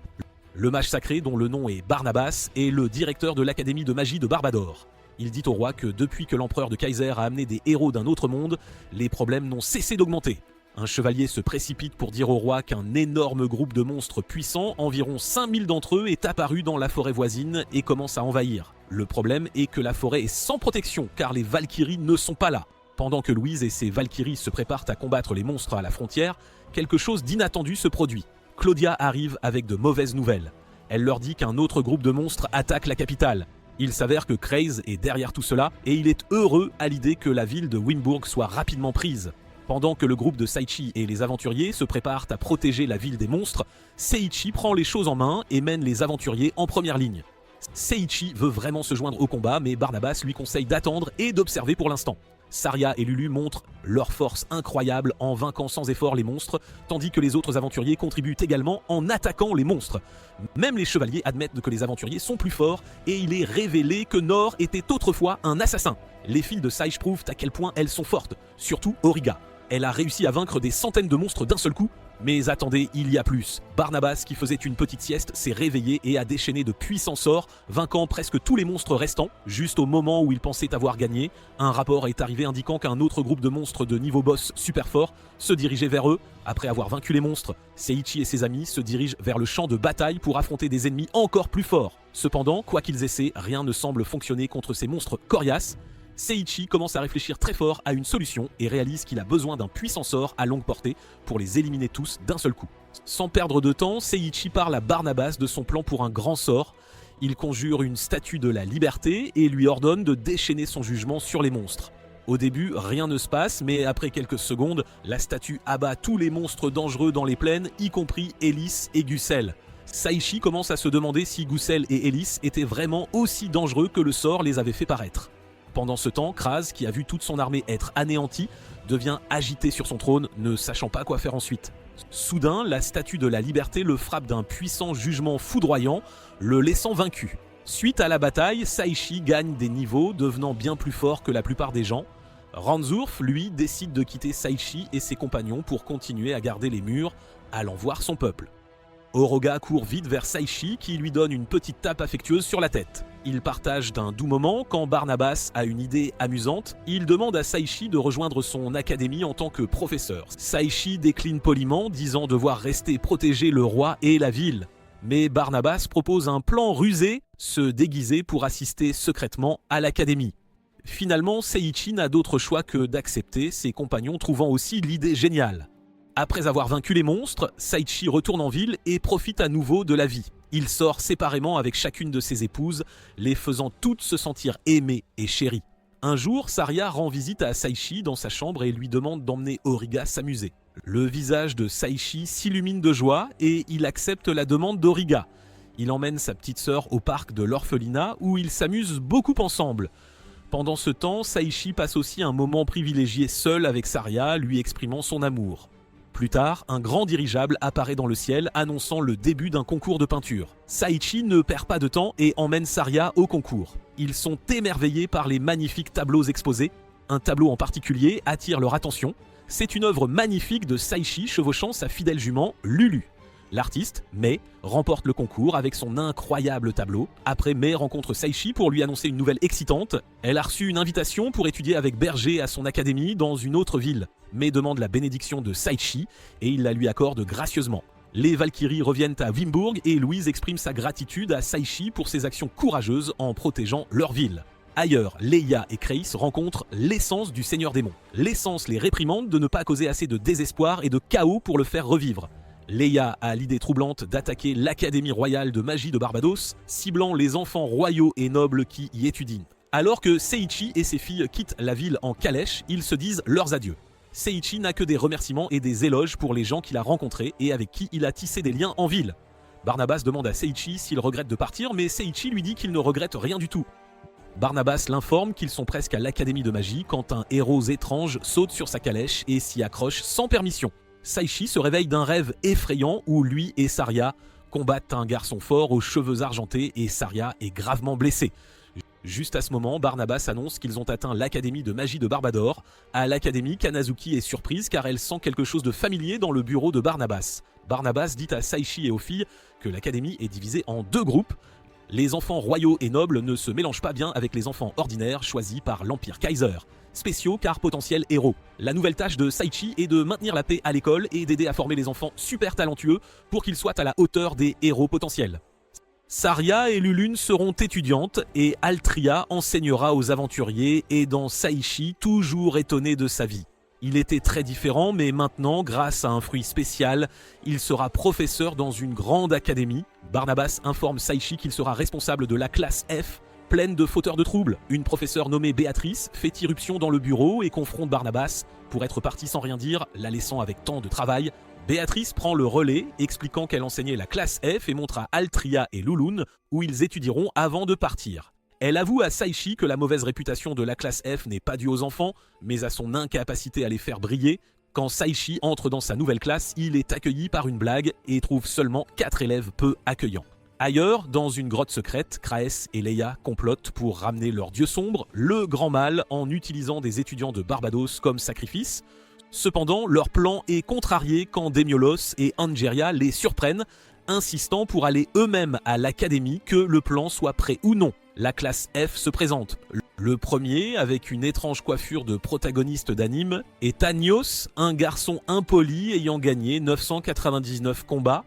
Le mage sacré, dont le nom est Barnabas, est le directeur de l'académie de magie de Barbador. Il dit au roi que depuis que l'empereur de Kaiser a amené des héros d'un autre monde, les problèmes n'ont cessé d'augmenter. Un chevalier se précipite pour dire au roi qu'un énorme groupe de monstres puissants, environ 5000 d'entre eux, est apparu dans la forêt voisine et commence à envahir. Le problème est que la forêt est sans protection car les Valkyries ne sont pas là. Pendant que Louise et ses Valkyries se préparent à combattre les monstres à la frontière, quelque chose d'inattendu se produit. Claudia arrive avec de mauvaises nouvelles. Elle leur dit qu'un autre groupe de monstres attaque la capitale. Il s'avère que Kreis est derrière tout cela et il est heureux à l'idée que la ville de Wimburg soit rapidement prise. Pendant que le groupe de Saichi et les aventuriers se préparent à protéger la ville des monstres, Seiichi prend les choses en main et mène les aventuriers en première ligne. Seiichi veut vraiment se joindre au combat, mais Barnabas lui conseille d'attendre et d'observer pour l'instant. Saria et Lulu montrent leur force incroyable en vainquant sans effort les monstres, tandis que les autres aventuriers contribuent également en attaquant les monstres. Même les chevaliers admettent que les aventuriers sont plus forts et il est révélé que Nor était autrefois un assassin. Les filles de Saich prouvent à quel point elles sont fortes, surtout Auriga. Elle a réussi à vaincre des centaines de monstres d'un seul coup. Mais attendez, il y a plus. Barnabas, qui faisait une petite sieste, s'est réveillé et a déchaîné de puissants sorts, vainquant presque tous les monstres restants, juste au moment où il pensait avoir gagné. Un rapport est arrivé indiquant qu'un autre groupe de monstres de niveau boss super fort se dirigeait vers eux. Après avoir vaincu les monstres, Seiichi et ses amis se dirigent vers le champ de bataille pour affronter des ennemis encore plus forts. Cependant, quoi qu'ils essaient, rien ne semble fonctionner contre ces monstres coriaces. Seiichi commence à réfléchir très fort à une solution et réalise qu'il a besoin d'un puissant sort à longue portée pour les éliminer tous d'un seul coup. Sans perdre de temps, Seiichi parle à Barnabas de son plan pour un grand sort. Il conjure une statue de la liberté et lui ordonne de déchaîner son jugement sur les monstres. Au début, rien ne se passe, mais après quelques secondes, la statue abat tous les monstres dangereux dans les plaines, y compris Ellis et Gussel. Saichi commence à se demander si Gussel et Ellis étaient vraiment aussi dangereux que le sort les avait fait paraître. Pendant ce temps, Kraz, qui a vu toute son armée être anéantie, devient agité sur son trône, ne sachant pas quoi faire ensuite. Soudain, la statue de la liberté le frappe d'un puissant jugement foudroyant, le laissant vaincu. Suite à la bataille, Saichi gagne des niveaux, devenant bien plus fort que la plupart des gens. Ranzurf, lui, décide de quitter Saichi et ses compagnons pour continuer à garder les murs, allant voir son peuple. Oroga court vite vers Saishi qui lui donne une petite tape affectueuse sur la tête. Ils partagent d'un doux moment quand Barnabas a une idée amusante. Il demande à Saishi de rejoindre son académie en tant que professeur. Saishi décline poliment, disant devoir rester protéger le roi et la ville. Mais Barnabas propose un plan rusé, se déguiser pour assister secrètement à l'académie. Finalement, Seiichi n'a d'autre choix que d'accepter, ses compagnons trouvant aussi l'idée géniale. Après avoir vaincu les monstres, Saichi retourne en ville et profite à nouveau de la vie. Il sort séparément avec chacune de ses épouses, les faisant toutes se sentir aimées et chéries. Un jour, Saria rend visite à Saichi dans sa chambre et lui demande d'emmener Origa s'amuser. Le visage de Saichi s'illumine de joie et il accepte la demande d'Origa. Il emmène sa petite sœur au parc de l'orphelinat où ils s'amusent beaucoup ensemble. Pendant ce temps, Saichi passe aussi un moment privilégié seul avec Saria, lui exprimant son amour. Plus tard, un grand dirigeable apparaît dans le ciel annonçant le début d'un concours de peinture. Saichi ne perd pas de temps et emmène Saria au concours. Ils sont émerveillés par les magnifiques tableaux exposés. Un tableau en particulier attire leur attention. C'est une œuvre magnifique de Saichi chevauchant sa fidèle jument Lulu. L'artiste, Mei, remporte le concours avec son incroyable tableau. Après, Mei rencontre Saichi pour lui annoncer une nouvelle excitante. Elle a reçu une invitation pour étudier avec Berger à son académie dans une autre ville. Mei demande la bénédiction de Saichi et il la lui accorde gracieusement. Les Valkyries reviennent à Wimburg et Louise exprime sa gratitude à Saichi pour ses actions courageuses en protégeant leur ville. Ailleurs, Leia et Kreis rencontrent l'essence du Seigneur Démon. L'essence les réprimande de ne pas causer assez de désespoir et de chaos pour le faire revivre. Leia a l'idée troublante d'attaquer l'Académie royale de magie de Barbados, ciblant les enfants royaux et nobles qui y étudient. Alors que Seiichi et ses filles quittent la ville en calèche, ils se disent leurs adieux. Seiichi n'a que des remerciements et des éloges pour les gens qu'il a rencontrés et avec qui il a tissé des liens en ville. Barnabas demande à Seiichi s'il regrette de partir, mais Seiichi lui dit qu'il ne regrette rien du tout. Barnabas l'informe qu'ils sont presque à l'Académie de magie quand un héros étrange saute sur sa calèche et s'y accroche sans permission. Saichi se réveille d'un rêve effrayant où lui et Saria combattent un garçon fort aux cheveux argentés et Saria est gravement blessée. Juste à ce moment, Barnabas annonce qu'ils ont atteint l'Académie de magie de Barbador. À l'Académie, Kanazuki est surprise car elle sent quelque chose de familier dans le bureau de Barnabas. Barnabas dit à Saichi et aux filles que l'Académie est divisée en deux groupes. Les enfants royaux et nobles ne se mélangent pas bien avec les enfants ordinaires choisis par l'Empire Kaiser. Spéciaux car potentiels héros. La nouvelle tâche de Saichi est de maintenir la paix à l'école et d'aider à former les enfants super talentueux pour qu'ils soient à la hauteur des héros potentiels. Saria et Lulune seront étudiantes et Altria enseignera aux aventuriers, aidant Saichi toujours étonné de sa vie. Il était très différent, mais maintenant, grâce à un fruit spécial, il sera professeur dans une grande académie. Barnabas informe Saichi qu'il sera responsable de la classe F, pleine de fauteurs de troubles. Une professeure nommée Béatrice fait irruption dans le bureau et confronte Barnabas. Pour être partie sans rien dire, la laissant avec tant de travail, Béatrice prend le relais, expliquant qu'elle enseignait la classe F et montre à Altria et Lulune où ils étudieront avant de partir. Elle avoue à Saichi que la mauvaise réputation de la classe F n'est pas due aux enfants, mais à son incapacité à les faire briller. Quand Saichi entre dans sa nouvelle classe, il est accueilli par une blague et trouve seulement 4 élèves peu accueillants. Ailleurs, dans une grotte secrète, Kraes et Leia complotent pour ramener leur dieu sombre, le grand mal, en utilisant des étudiants de Barbados comme sacrifice. Cependant, leur plan est contrarié quand Demiolos et Angeria les surprennent, insistant pour aller eux-mêmes à l'académie que le plan soit prêt ou non. La classe F se présente. Le premier, avec une étrange coiffure de protagoniste d'anime, est Agnos, un garçon impoli ayant gagné 999 combats.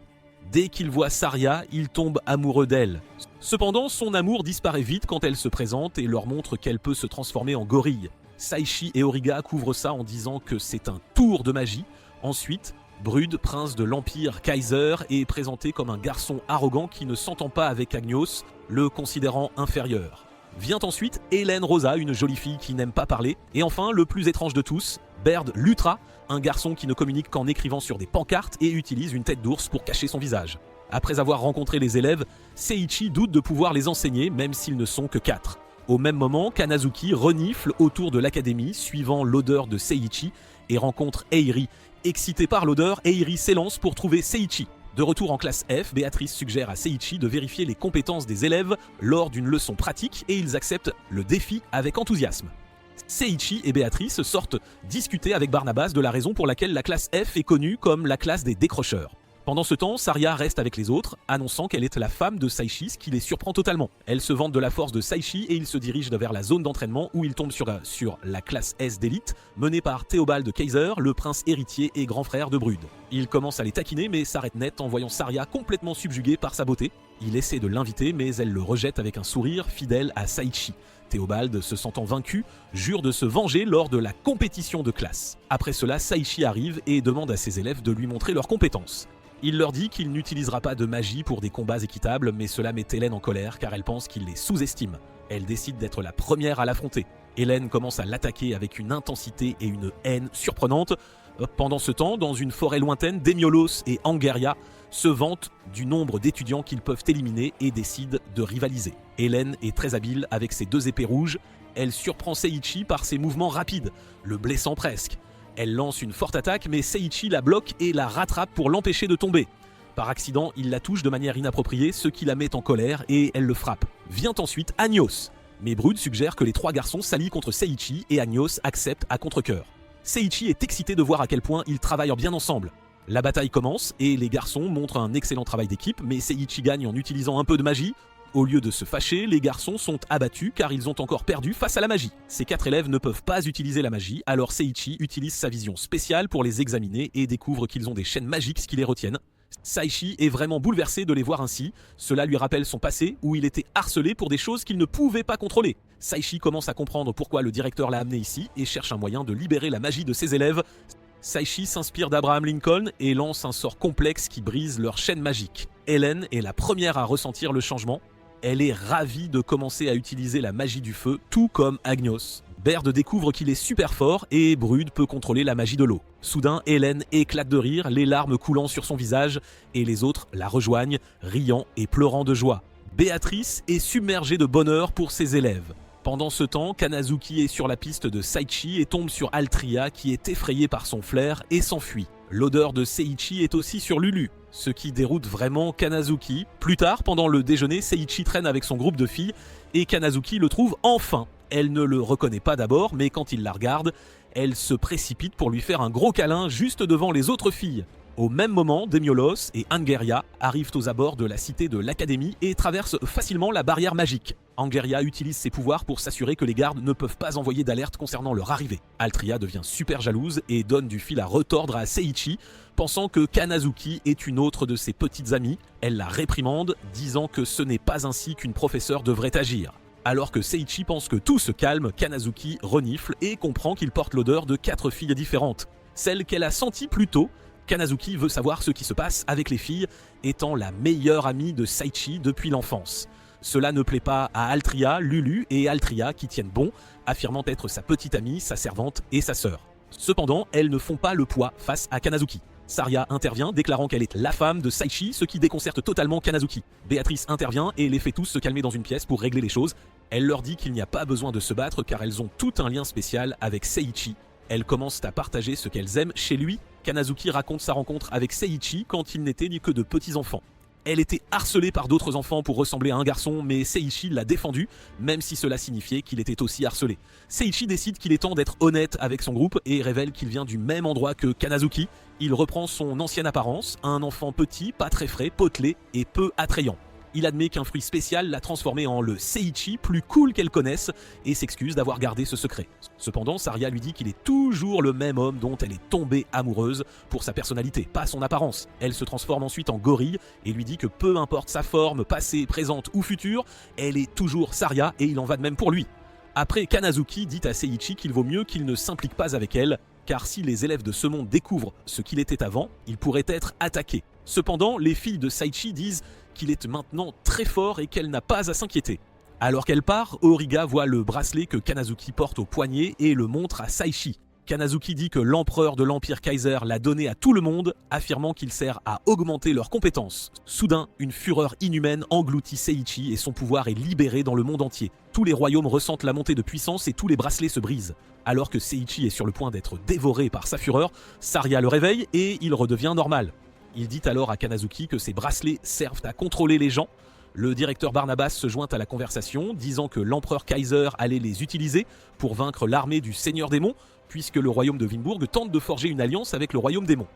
Dès qu'il voit Saria, il tombe amoureux d'elle. Cependant, son amour disparaît vite quand elle se présente et leur montre qu'elle peut se transformer en gorille. Saichi et Origa couvrent ça en disant que c'est un tour de magie. Ensuite, Brud, prince de l'Empire Kaiser, est présenté comme un garçon arrogant qui ne s'entend pas avec Agnos, le considérant inférieur. Vient ensuite Hélène Rosa, une jolie fille qui n'aime pas parler. Et enfin, le plus étrange de tous, Baird Lutra, un garçon qui ne communique qu'en écrivant sur des pancartes et utilise une tête d'ours pour cacher son visage. Après avoir rencontré les élèves, Seiichi doute de pouvoir les enseigner, même s'ils ne sont que 4. Au même moment, Kanazuki renifle autour de l'académie, suivant l'odeur de Seiichi, et rencontre Eiri. Excité par l'odeur, Eiri s'élance pour trouver Seiichi. De retour en classe F, Béatrice suggère à Seiichi de vérifier les compétences des élèves lors d'une leçon pratique et ils acceptent le défi avec enthousiasme. Seiichi et Béatrice sortent discuter avec Barnabas de la raison pour laquelle la classe F est connue comme la classe des décrocheurs. Pendant ce temps, Saria reste avec les autres, annonçant qu'elle est la femme de Saishi, ce qui les surprend totalement. Elle se vante de la force de Saishi et il se dirige vers la zone d'entraînement où il tombe sur la classe S d'élite, menée par Theobald Kaiser, le prince héritier et grand frère de Brud. Il commence à les taquiner mais s'arrête net en voyant Saria complètement subjuguée par sa beauté. Il essaie de l'inviter mais elle le rejette avec un sourire fidèle à Saichi. Théobald, se sentant vaincu, jure de se venger lors de la compétition de classe. Après cela, Saichi arrive et demande à ses élèves de lui montrer leurs compétences. Il leur dit qu'il n'utilisera pas de magie pour des combats équitables, mais cela met Hélène en colère car elle pense qu'il les sous-estime. Elle décide d'être la première à l'affronter. Hélène commence à l'attaquer avec une intensité et une haine surprenantes. Pendant ce temps, dans une forêt lointaine, Demiolos et Angeria se vantent du nombre d'étudiants qu'ils peuvent éliminer et décident de rivaliser. Hélène est très habile avec ses 2 épées rouges. Elle surprend Seiichi par ses mouvements rapides, le blessant presque. Elle lance une forte attaque, mais Seiichi la bloque et la rattrape pour l'empêcher de tomber. Par accident, il la touche de manière inappropriée, ce qui la met en colère et elle le frappe. Vient ensuite Agnos. Mais Brud suggère que les 3 garçons s'allient contre Seiichi et Agnos accepte à contre-cœur. Seiichi est excité de voir à quel point ils travaillent bien ensemble. La bataille commence et les garçons montrent un excellent travail d'équipe, mais Seiichi gagne en utilisant un peu de magie. Au lieu de se fâcher, les garçons sont abattus car ils ont encore perdu face à la magie. Ces 4 élèves ne peuvent pas utiliser la magie, alors Seiichi utilise sa vision spéciale pour les examiner et découvre qu'ils ont des chaînes magiques qui les retiennent. Saichi est vraiment bouleversé de les voir ainsi. Cela lui rappelle son passé où il était harcelé pour des choses qu'il ne pouvait pas contrôler. Saichi commence à comprendre pourquoi le directeur l'a amené ici et cherche un moyen de libérer la magie de ses élèves. Saichi s'inspire d'Abraham Lincoln et lance un sort complexe qui brise leur chaîne magique. Hélène est la première à ressentir le changement. Elle est ravie de commencer à utiliser la magie du feu, tout comme Agnos. Baird découvre qu'il est super fort et Brud peut contrôler la magie de l'eau. Soudain, Hélène éclate de rire, les larmes coulant sur son visage, et les autres la rejoignent, riant et pleurant de joie. Béatrice est submergée de bonheur pour ses élèves. Pendant ce temps, Kanazuki est sur la piste de Saichi et tombe sur Altria qui est effrayé par son flair et s'enfuit. L'odeur de Seiichi est aussi sur Lulu, ce qui déroute vraiment Kanazuki. Plus tard, pendant le déjeuner, Seiichi traîne avec son groupe de filles et Kanazuki le trouve enfin. Elle ne le reconnaît pas d'abord, mais quand il la regarde, elle se précipite pour lui faire un gros câlin juste devant les autres filles. Au même moment, Demiolos et Angeria arrivent aux abords de la cité de l'Académie et traversent facilement la barrière magique. Angeria utilise ses pouvoirs pour s'assurer que les gardes ne peuvent pas envoyer d'alerte concernant leur arrivée. Altria devient super jalouse et donne du fil à retordre à Seiichi, pensant que Kanazuki est une autre de ses petites amies. Elle la réprimande, disant que ce n'est pas ainsi qu'une professeure devrait agir. Alors que Seiichi pense que tout se calme, Kanazuki renifle et comprend qu'il porte l'odeur de 4 filles différentes. Celle qu'elle a sentie plus tôt. Kanazuki veut savoir ce qui se passe avec les filles, étant la meilleure amie de Saichi depuis l'enfance. Cela ne plaît pas à Altria, Lulu et Altria qui tiennent bon, affirmant être sa petite amie, sa servante et sa sœur. Cependant, elles ne font pas le poids face à Kanazuki. Saria intervient, déclarant qu'elle est la femme de Saichi, ce qui déconcerte totalement Kanazuki. Béatrice intervient et les fait tous se calmer dans une pièce pour régler les choses. Elle leur dit qu'il n'y a pas besoin de se battre car elles ont tout un lien spécial avec Seiichi. Elles commencent à partager ce qu'elles aiment chez lui. Kanazuki raconte sa rencontre avec Seiichi quand ils n'étaient ni que de petits enfants. Elle était harcelée par d'autres enfants pour ressembler à un garçon, mais Seiichi l'a défendu, même si cela signifiait qu'il était aussi harcelé. Seiichi décide qu'il est temps d'être honnête avec son groupe et révèle qu'il vient du même endroit que Kanazuki. Il reprend son ancienne apparence, un enfant petit, pas très frais, potelé et peu attrayant. Il admet qu'un fruit spécial l'a transformé en le Seiichi plus cool qu'elle connaisse et s'excuse d'avoir gardé ce secret. Cependant, Saria lui dit qu'il est toujours le même homme dont elle est tombée amoureuse pour sa personnalité, pas son apparence. Elle se transforme ensuite en gorille et lui dit que peu importe sa forme, passée, présente ou future, elle est toujours Saria et il en va de même pour lui. Après, Kanazuki dit à Seiichi qu'il vaut mieux qu'il ne s'implique pas avec elle, car si les élèves de ce monde découvrent ce qu'il était avant, il pourrait être attaqué. Cependant, les filles de Saichi disent qu'il est maintenant très fort et qu'elle n'a pas à s'inquiéter. Alors qu'elle part, Origa voit le bracelet que Kanazuki porte au poignet et le montre à Saichi. Kanazuki dit que l'empereur de l'Empire Kaiser l'a donné à tout le monde, affirmant qu'il sert à augmenter leurs compétences. Soudain, une fureur inhumaine engloutit Seiichi et son pouvoir est libéré dans le monde entier. Tous les royaumes ressentent la montée de puissance et tous les bracelets se brisent. Alors que Seiichi est sur le point d'être dévoré par sa fureur, Saria le réveille et il redevient normal. Il dit alors à Kanazuki que ces bracelets servent à contrôler les gens. Le directeur Barnabas se joint à la conversation, disant que l'empereur Kaiser allait les utiliser pour vaincre l'armée du Seigneur Démon, puisque le royaume de Winburg tente de forger une alliance avec le royaume démon.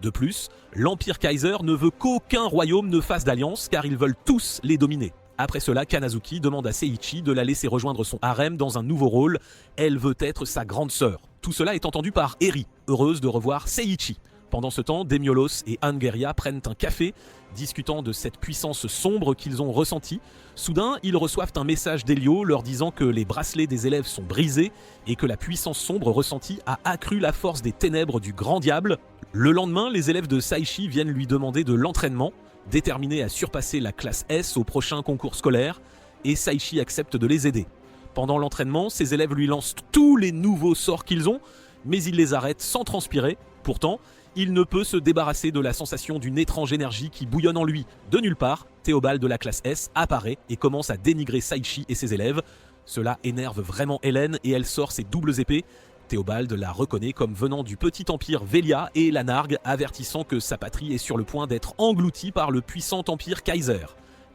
De plus, l'Empire Kaiser ne veut qu'aucun royaume ne fasse d'alliance car ils veulent tous les dominer. Après cela, Kanazuki demande à Seiichi de la laisser rejoindre son harem dans un nouveau rôle. Elle veut être sa grande sœur. Tout cela est entendu par Eri, heureuse de revoir Seiichi. Pendant ce temps, Demiolos et Angeria prennent un café, discutant de cette puissance sombre qu'ils ont ressentie. Soudain, ils reçoivent un message d'Elio leur disant que les bracelets des élèves sont brisés et que la puissance sombre ressentie a accru la force des ténèbres du grand diable. Le lendemain, les élèves de Saishi viennent lui demander de l'entraînement, déterminés à surpasser la classe S au prochain concours scolaire, et Saishi accepte de les aider. Pendant l'entraînement, ses élèves lui lancent tous les nouveaux sorts qu'ils ont, mais il les arrête sans transpirer. Pourtant, il ne peut se débarrasser de la sensation d'une étrange énergie qui bouillonne en lui. De nulle part, Théobald de la classe S apparaît et commence à dénigrer Saishi et ses élèves. Cela énerve vraiment Hélène et elle sort ses doubles épées. Théobald la reconnaît comme venant du petit empire Velia et la nargue, avertissant que sa patrie est sur le point d'être engloutie par le puissant empire Kaiser.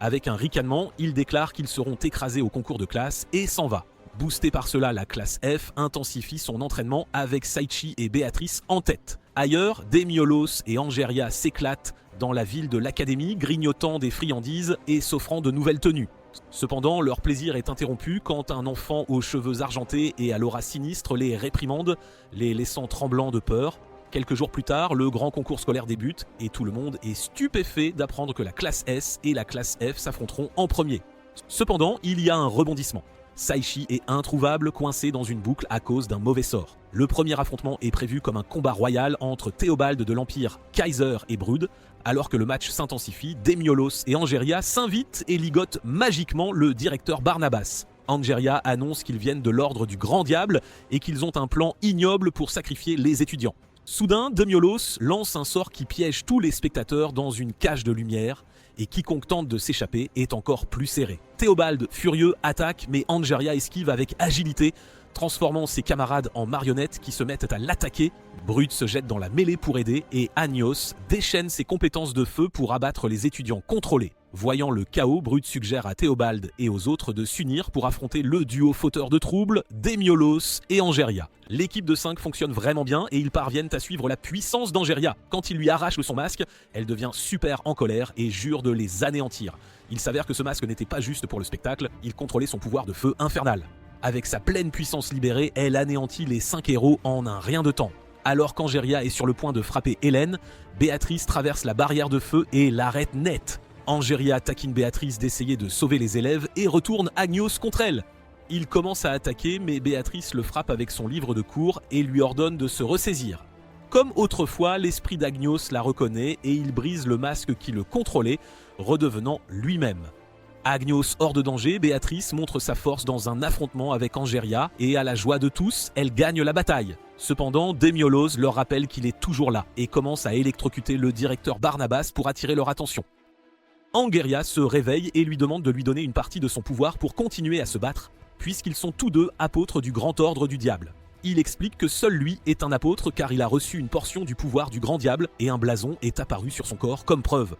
Avec un ricanement, il déclare qu'ils seront écrasés au concours de classe et s'en va. Boosté par cela, la classe F intensifie son entraînement avec Saichi et Béatrice en tête. Ailleurs, Demiolos et Angeria s'éclatent dans la ville de l'Académie, grignotant des friandises et s'offrant de nouvelles tenues. Cependant, leur plaisir est interrompu quand un enfant aux cheveux argentés et à l'aura sinistre les réprimande, les laissant tremblants de peur. Quelques jours plus tard, le grand concours scolaire débute et tout le monde est stupéfait d'apprendre que la classe S et la classe F s'affronteront en premier. Cependant, il y a un rebondissement. Saichi est introuvable, coincé dans une boucle à cause d'un mauvais sort. Le premier affrontement est prévu comme un combat royal entre Théobald de l'Empire Kaiser et Brud. Alors que le match s'intensifie, Demiolos et Angeria s'invitent et ligotent magiquement le directeur Barnabas. Angeria annonce qu'ils viennent de l'ordre du Grand Diable et qu'ils ont un plan ignoble pour sacrifier les étudiants. Soudain, Demiolos lance un sort qui piège tous les spectateurs dans une cage de lumière et quiconque tente de s'échapper est encore plus serré. Théobald, furieux, attaque, mais Angeria esquive avec agilité, transformant ses camarades en marionnettes qui se mettent à l'attaquer. Brut se jette dans la mêlée pour aider et Agnos déchaîne ses compétences de feu pour abattre les étudiants contrôlés. Voyant le chaos, Brut suggère à Théobald et aux autres de s'unir pour affronter le duo fauteur de troubles, Demiolos et Angeria. L'équipe de 5 fonctionne vraiment bien et ils parviennent à suivre la puissance d'Angeria. Quand il lui arrache son masque, elle devient super en colère et jure de les anéantir. Il s'avère que ce masque n'était pas juste pour le spectacle, il contrôlait son pouvoir de feu infernal. Avec sa pleine puissance libérée, elle anéantit les 5 héros en un rien de temps. Alors qu'Angeria est sur le point de frapper Hélène, Béatrice traverse la barrière de feu et l'arrête net. Angeria taquine Béatrice d'essayer de sauver les élèves et retourne Agnos contre elle. Il commence à attaquer, mais Béatrice le frappe avec son livre de cours et lui ordonne de se ressaisir. Comme autrefois, l'esprit d'Agnos la reconnaît et il brise le masque qui le contrôlait, redevenant lui-même. Agnos hors de danger, Béatrice montre sa force dans un affrontement avec Angeria et à la joie de tous, elle gagne la bataille. Cependant, Demiolos leur rappelle qu'il est toujours là et commence à électrocuter le directeur Barnabas pour attirer leur attention. Angeria se réveille et lui demande de lui donner une partie de son pouvoir pour continuer à se battre, puisqu'ils sont tous deux apôtres du grand ordre du diable. Il explique que seul lui est un apôtre car il a reçu une portion du pouvoir du grand diable et un blason est apparu sur son corps comme preuve.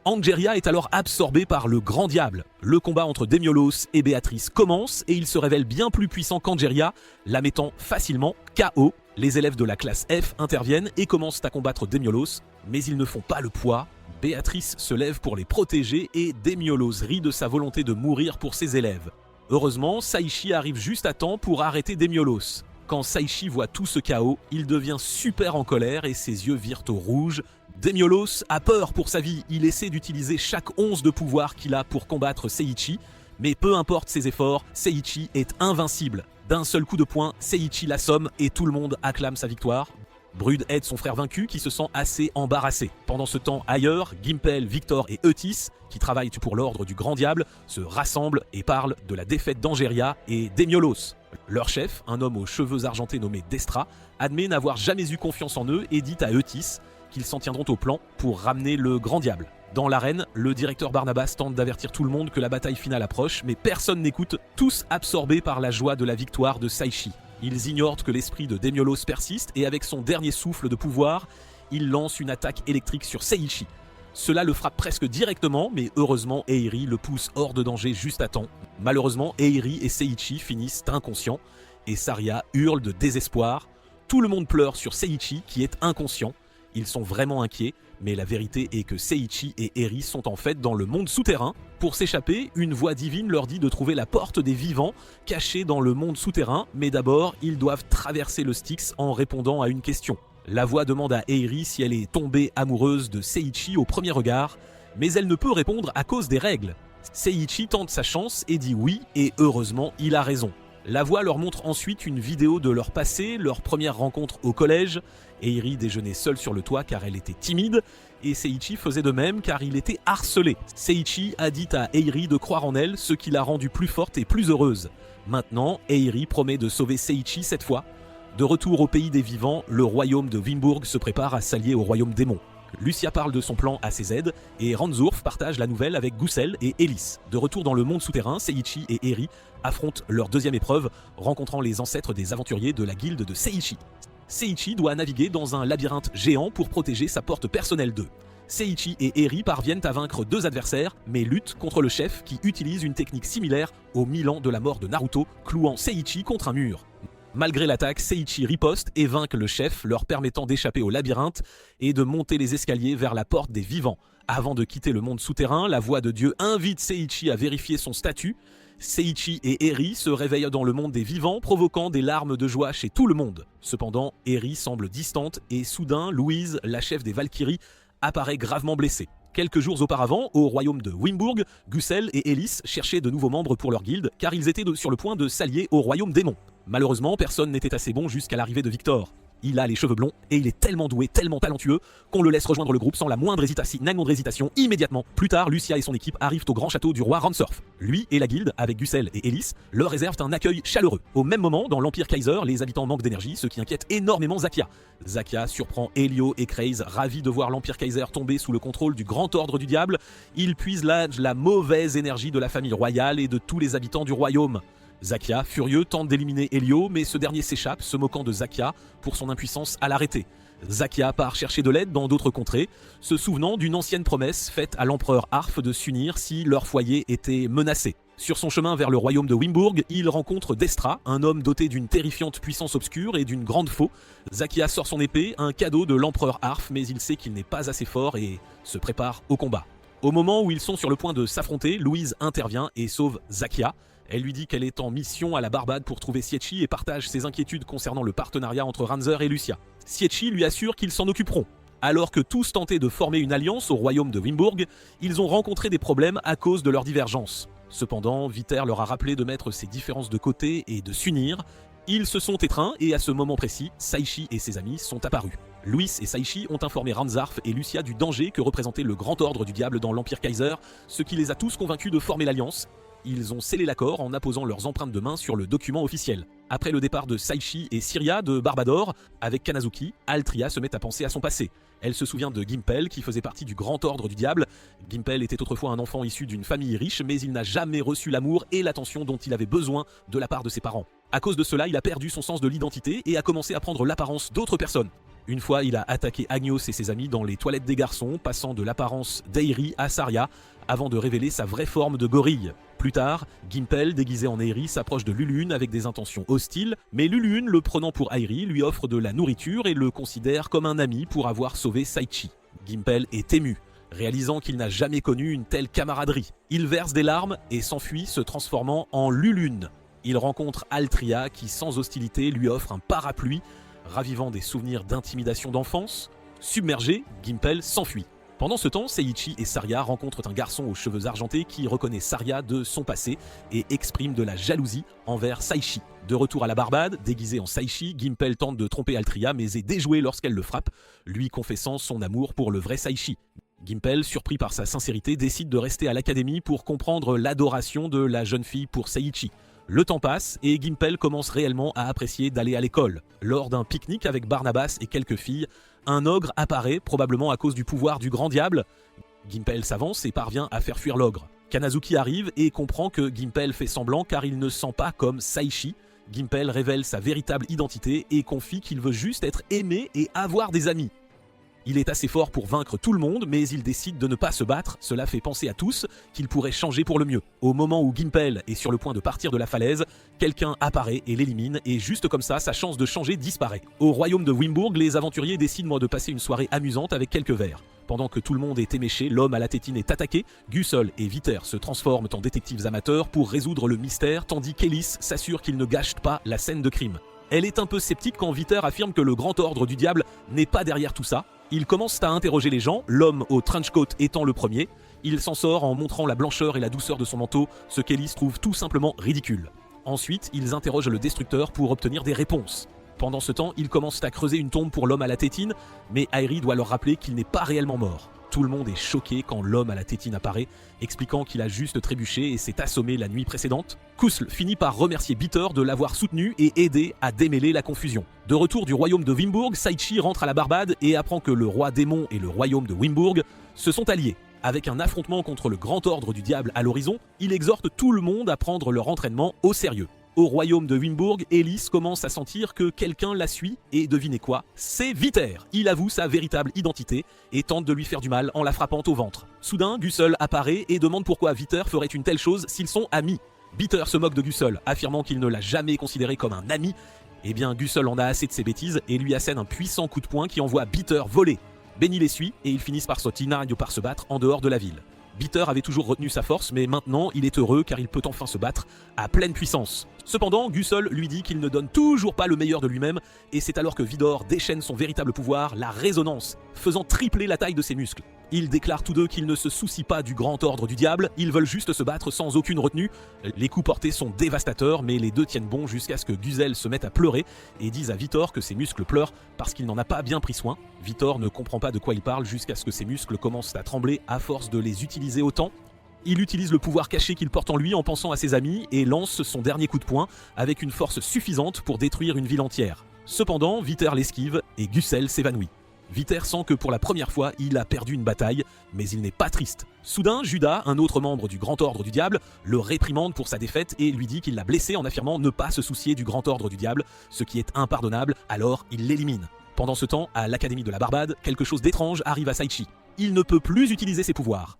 Angeria est alors absorbé par le grand diable. Le combat entre Demiolos et Béatrice commence et il se révèle bien plus puissant qu'Angeria, la mettant facilement KO. Les élèves de la classe F interviennent et commencent à combattre Demiolos, mais ils ne font pas le poids. Béatrice se lève pour les protéger et Demiolos rit de sa volonté de mourir pour ses élèves. Heureusement, Saichi arrive juste à temps pour arrêter Demiolos. Quand Saichi voit tout ce chaos, il devient super en colère et ses yeux virent au rouge. Demiolos a peur pour sa vie, il essaie d'utiliser chaque once de pouvoir qu'il a pour combattre Seiichi, mais peu importe ses efforts, Seiichi est invincible. D'un seul coup de poing, Seiichi l'assomme et tout le monde acclame sa victoire. Brud aide son frère vaincu qui se sent assez embarrassé. Pendant ce temps, ailleurs, Gimpel, Victor et Eutis, qui travaillent pour l'ordre du Grand Diable, se rassemblent et parlent de la défaite d'Angeria et Demiolos. Leur chef, un homme aux cheveux argentés nommé Destra, admet n'avoir jamais eu confiance en eux et dit à Eutis qu'ils s'en tiendront au plan pour ramener le Grand Diable. Dans l'arène, le directeur Barnabas tente d'avertir tout le monde que la bataille finale approche, mais personne n'écoute, tous absorbés par la joie de la victoire de Saichi. Ils ignorent que l'esprit de Demiolos persiste et avec son dernier souffle de pouvoir, il lance une attaque électrique sur Seiichi. Cela le frappe presque directement, mais heureusement Eiri le pousse hors de danger juste à temps. Malheureusement, Eiri et Seiichi finissent inconscients et Saria hurle de désespoir. Tout le monde pleure sur Seiichi qui est inconscient. Ils sont vraiment inquiets, mais la vérité est que Seiichi et Eri sont en fait dans le monde souterrain. Pour s'échapper, une voix divine leur dit de trouver la porte des vivants cachée dans le monde souterrain, mais d'abord, ils doivent traverser le Styx en répondant à une question. La voix demande à Eri si elle est tombée amoureuse de Seiichi au premier regard, mais elle ne peut répondre à cause des règles. Seiichi tente sa chance et dit oui, et heureusement, il a raison. La voix leur montre ensuite une vidéo de leur passé, leur première rencontre au collège. Eri déjeunait seule sur le toit car elle était timide, et Seiichi faisait de même car il était harcelé. Seiichi a dit à Eri de croire en elle, ce qui l'a rendue plus forte et plus heureuse. Maintenant, Eri promet de sauver Seiichi cette fois. De retour au pays des vivants, le royaume de Wimburg se prépare à s'allier au royaume démon. Lucia parle de son plan à ses aides, et Ranzurf partage la nouvelle avec Gussel et Elis. De retour dans le monde souterrain, Seiichi et Eri affrontent leur deuxième épreuve, rencontrant les ancêtres des aventuriers de la guilde de Seiichi. Seiichi doit naviguer dans un labyrinthe géant pour protéger sa porte personnelle d'eux. Seiichi et Eri parviennent à vaincre deux adversaires, mais luttent contre le chef qui utilise une technique similaire aux 1000 ans de la mort de Naruto, clouant Seiichi contre un mur. Malgré l'attaque, Seiichi riposte et vainc le chef, leur permettant d'échapper au labyrinthe et de monter les escaliers vers la porte des vivants. Avant de quitter le monde souterrain, la voix de Dieu invite Seiichi à vérifier son statut. Seiichi et Eri se réveillent dans le monde des vivants, provoquant des larmes de joie chez tout le monde. Cependant, Eri semble distante et soudain, Louise, la chef des Valkyries, apparaît gravement blessée. Quelques jours auparavant, au royaume de Wimburg, Gussel et Elis cherchaient de nouveaux membres pour leur guilde car ils étaient sur le point de s'allier au royaume démon. Malheureusement, personne n'était assez bon jusqu'à l'arrivée de Victor. Il a les cheveux blonds et il est tellement doué, tellement talentueux qu'on le laisse rejoindre le groupe sans la moindre hésitation immédiatement. Plus tard, Lucia et son équipe arrivent au grand château du roi Ranzurf. Lui et la guilde, avec Gussel et Elis, leur réservent un accueil chaleureux. Au même moment, dans l'Empire Kaiser, les habitants manquent d'énergie, ce qui inquiète énormément Zakia. Zakia surprend Helio et Kreis, ravis de voir l'Empire Kaiser tomber sous le contrôle du Grand Ordre du Diable. Ils puisent là la mauvaise énergie de la famille royale et de tous les habitants du royaume. Zakia, furieux, tente d'éliminer Helio, mais ce dernier s'échappe, se moquant de Zakia pour son impuissance à l'arrêter. Zakia part chercher de l'aide dans d'autres contrées, se souvenant d'une ancienne promesse faite à l'empereur Arf de s'unir si leur foyer était menacé. Sur son chemin vers le royaume de Wimburg, il rencontre Destra, un homme doté d'une terrifiante puissance obscure et d'une grande faux. Zakia sort son épée, un cadeau de l'empereur Arf, mais il sait qu'il n'est pas assez fort et se prépare au combat. Au moment où ils sont sur le point de s'affronter, Louise intervient et sauve Zakia. Elle lui dit qu'elle est en mission à la Barbade pour trouver Siechi et partage ses inquiétudes concernant le partenariat entre Ranzer et Lucia. Siechi lui assure qu'ils s'en occuperont. Alors que tous tentaient de former une alliance au royaume de Wimburg, ils ont rencontré des problèmes à cause de leurs divergences. Cependant, Viter leur a rappelé de mettre ces différences de côté et de s'unir. Ils se sont étreints et à ce moment précis, Saichi et ses amis sont apparus. Louis et Saichi ont informé Ranzarf et Lucia du danger que représentait le Grand Ordre du Diable dans l'Empire Kaiser, ce qui les a tous convaincus de former l'alliance. Ils ont scellé l'accord en apposant leurs empreintes de main sur le document officiel. Après le départ de Saichi et Syria de Barbador, avec Kanazuki, Altria se met à penser à son passé. Elle se souvient de Gimpel qui faisait partie du Grand Ordre du Diable. Gimpel était autrefois un enfant issu d'une famille riche, mais il n'a jamais reçu l'amour et l'attention dont il avait besoin de la part de ses parents. À cause de cela, il a perdu son sens de l'identité et a commencé à prendre l'apparence d'autres personnes. Une fois, il a attaqué Agnos et ses amis dans les toilettes des garçons, passant de l'apparence d'Eiri à Saria, avant de révéler sa vraie forme de gorille. Plus tard, Gimpel, déguisé en Eiri, s'approche de Lulune avec des intentions hostiles, mais Lulune, le prenant pour Airi, lui offre de la nourriture et le considère comme un ami pour avoir sauvé Saichi. Gimpel est ému, réalisant qu'il n'a jamais connu une telle camaraderie. Il verse des larmes et s'enfuit, se transformant en Lulune. Il rencontre Altria qui, sans hostilité, lui offre un parapluie, ravivant des souvenirs d'intimidation d'enfance. Submergé, Gimpel s'enfuit. Pendant ce temps, Seiichi et Saria rencontrent un garçon aux cheveux argentés qui reconnaît Saria de son passé et exprime de la jalousie envers Saichi. De retour à la Barbade, déguisé en Saichi, Gimpel tente de tromper Altria mais est déjoué lorsqu'elle le frappe, lui confessant son amour pour le vrai Saichi. Gimpel, surpris par sa sincérité, décide de rester à l'académie pour comprendre l'adoration de la jeune fille pour Seiichi. Le temps passe et Gimpel commence réellement à apprécier d'aller à l'école. Lors d'un pique-nique avec Barnabas et quelques filles, un ogre apparaît, probablement à cause du pouvoir du grand diable. Gimpel s'avance et parvient à faire fuir l'ogre. Kanazuki arrive et comprend que Gimpel fait semblant car il ne sent pas comme Saichi. Gimpel révèle sa véritable identité et confie qu'il veut juste être aimé et avoir des amis. Il est assez fort pour vaincre tout le monde, mais il décide de ne pas se battre. Cela fait penser à tous qu'il pourrait changer pour le mieux. Au moment où Gimpel est sur le point de partir de la falaise, quelqu'un apparaît et l'élimine, et juste comme ça, sa chance de changer disparaît. Au royaume de Wimburg, les aventuriers décident de passer une soirée amusante avec quelques verres. Pendant que tout le monde est éméché, l'homme à la tétine est attaqué, Gussel et Viter se transforment en détectives amateurs pour résoudre le mystère, tandis qu'Ellis s'assure qu'il ne gâche pas la scène de crime. Elle est un peu sceptique quand Viter affirme que le grand ordre du diable n'est pas derrière tout ça. Ils commencent à interroger les gens, l'homme au trenchcoat étant le premier. Il s'en sort en montrant la blancheur et la douceur de son manteau, ce qu'Ellis trouve tout simplement ridicule. Ensuite, ils interrogent le destructeur pour obtenir des réponses. Pendant ce temps, ils commencent à creuser une tombe pour l'homme à la tétine, mais Airi doit leur rappeler qu'il n'est pas réellement mort. Tout le monde est choqué quand l'homme à la tétine apparaît, expliquant qu'il a juste trébuché et s'est assommé la nuit précédente. Kusl finit par remercier Bitter de l'avoir soutenu et aidé à démêler la confusion. De retour du royaume de Wimburg, Saichi rentre à la Barbade et apprend que le roi démon et le royaume de Wimburg se sont alliés. Avec un affrontement contre le grand ordre du diable à l'horizon, il exhorte tout le monde à prendre leur entraînement au sérieux. Au royaume de Wimburg, Ellis commence à sentir que quelqu'un la suit, et devinez quoi, c'est Viter. Il avoue sa véritable identité et tente de lui faire du mal en la frappant au ventre. Soudain, Gussel apparaît et demande pourquoi Viter ferait une telle chose s'ils sont amis. Viter se moque de Gussel, affirmant qu'il ne l'a jamais considéré comme un ami. Eh bien, Gussel en a assez de ses bêtises et lui assène un puissant coup de poing qui envoie Viter voler. Benny les suit et ils finissent par se battre en dehors de la ville. Bitter avait toujours retenu sa force, mais maintenant il est heureux car il peut enfin se battre à pleine puissance. Cependant, Gussel lui dit qu'il ne donne toujours pas le meilleur de lui-même, et c'est alors que Vidor déchaîne son véritable pouvoir, la résonance, faisant tripler la taille de ses muscles. Ils déclarent tous deux qu'ils ne se soucient pas du grand ordre du diable, ils veulent juste se battre sans aucune retenue. Les coups portés sont dévastateurs, mais les deux tiennent bon jusqu'à ce que Gussel se mette à pleurer et dise à Vitor que ses muscles pleurent parce qu'il n'en a pas bien pris soin. Vitor ne comprend pas de quoi il parle jusqu'à ce que ses muscles commencent à trembler à force de les utiliser autant. Il utilise le pouvoir caché qu'il porte en lui en pensant à ses amis et lance son dernier coup de poing avec une force suffisante pour détruire une ville entière. Cependant, Viter l'esquive et Gussel s'évanouit. Viter sent que pour la première fois, il a perdu une bataille, mais il n'est pas triste. Soudain, Judas, un autre membre du Grand Ordre du Diable, le réprimande pour sa défaite et lui dit qu'il l'a blessé en affirmant ne pas se soucier du Grand Ordre du Diable, ce qui est impardonnable, alors il l'élimine. Pendant ce temps, à l'Académie de la Barbade, quelque chose d'étrange arrive à Saichi. Il ne peut plus utiliser ses pouvoirs.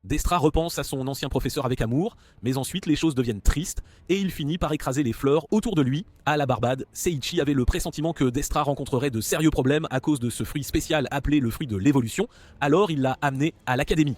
Destra repense à son ancien professeur avec amour, mais ensuite les choses deviennent tristes et il finit par écraser les fleurs autour de lui. À la Barbade, Seiichi avait le pressentiment que Destra rencontrerait de sérieux problèmes à cause de ce fruit spécial appelé le fruit de l'évolution, alors il l'a amené à l'Académie.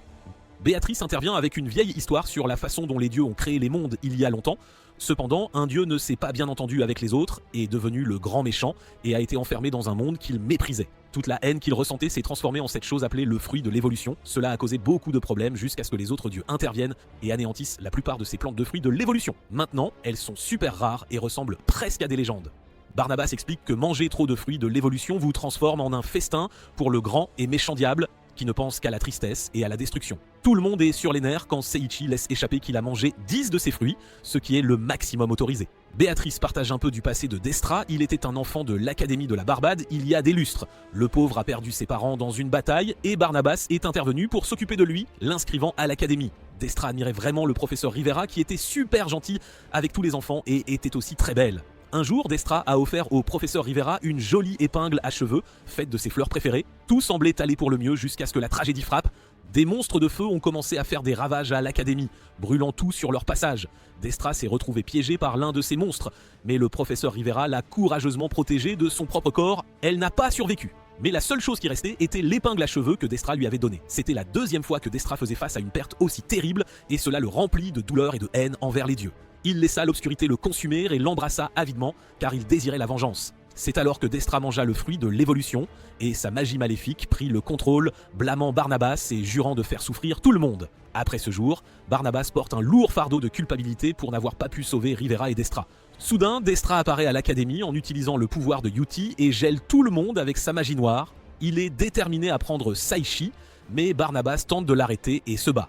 Béatrice intervient avec une vieille histoire sur la façon dont les dieux ont créé les mondes il y a longtemps. Cependant, un dieu ne s'est pas bien entendu avec les autres, est devenu le grand méchant et a été enfermé dans un monde qu'il méprisait. Toute la haine qu'il ressentait s'est transformée en cette chose appelée le fruit de l'évolution. Cela a causé beaucoup de problèmes jusqu'à ce que les autres dieux interviennent et anéantissent la plupart de ces plantes de fruits de l'évolution. Maintenant, elles sont super rares et ressemblent presque à des légendes. Barnabas explique que manger trop de fruits de l'évolution vous transforme en un festin pour le grand et méchant diable qui ne pense qu'à la tristesse et à la destruction. Tout le monde est sur les nerfs quand Seiichi laisse échapper qu'il a mangé 10 de ces fruits, ce qui est le maximum autorisé. Béatrice partage un peu du passé de Destra, il était un enfant de l'Académie de la Barbade il y a des lustres. Le pauvre a perdu ses parents dans une bataille et Barnabas est intervenu pour s'occuper de lui, l'inscrivant à l'Académie. Destra admirait vraiment le professeur Rivera qui était super gentil avec tous les enfants et était aussi très belle. Un jour, Destra a offert au professeur Rivera une jolie épingle à cheveux, faite de ses fleurs préférées. Tout semblait aller pour le mieux jusqu'à ce que la tragédie frappe. Des monstres de feu ont commencé à faire des ravages à l'Académie, brûlant tout sur leur passage. Destra s'est retrouvé piégé par l'un de ces monstres, mais le professeur Rivera l'a courageusement protégée de son propre corps. Elle n'a pas survécu. Mais la seule chose qui restait était l'épingle à cheveux que Destra lui avait donnée. C'était la deuxième fois que Destra faisait face à une perte aussi terrible, et cela le remplit de douleur et de haine envers les dieux. Il laissa l'obscurité le consumer et l'embrassa avidement, car il désirait la vengeance. C'est alors que Destra mangea le fruit de l'évolution, et sa magie maléfique prit le contrôle, blâmant Barnabas et jurant de faire souffrir tout le monde. Après ce jour, Barnabas porte un lourd fardeau de culpabilité pour n'avoir pas pu sauver Rivera et Destra. Soudain, Destra apparaît à l'Académie en utilisant le pouvoir de Yuti et gèle tout le monde avec sa magie noire. Il est déterminé à prendre Saichi, mais Barnabas tente de l'arrêter et se bat.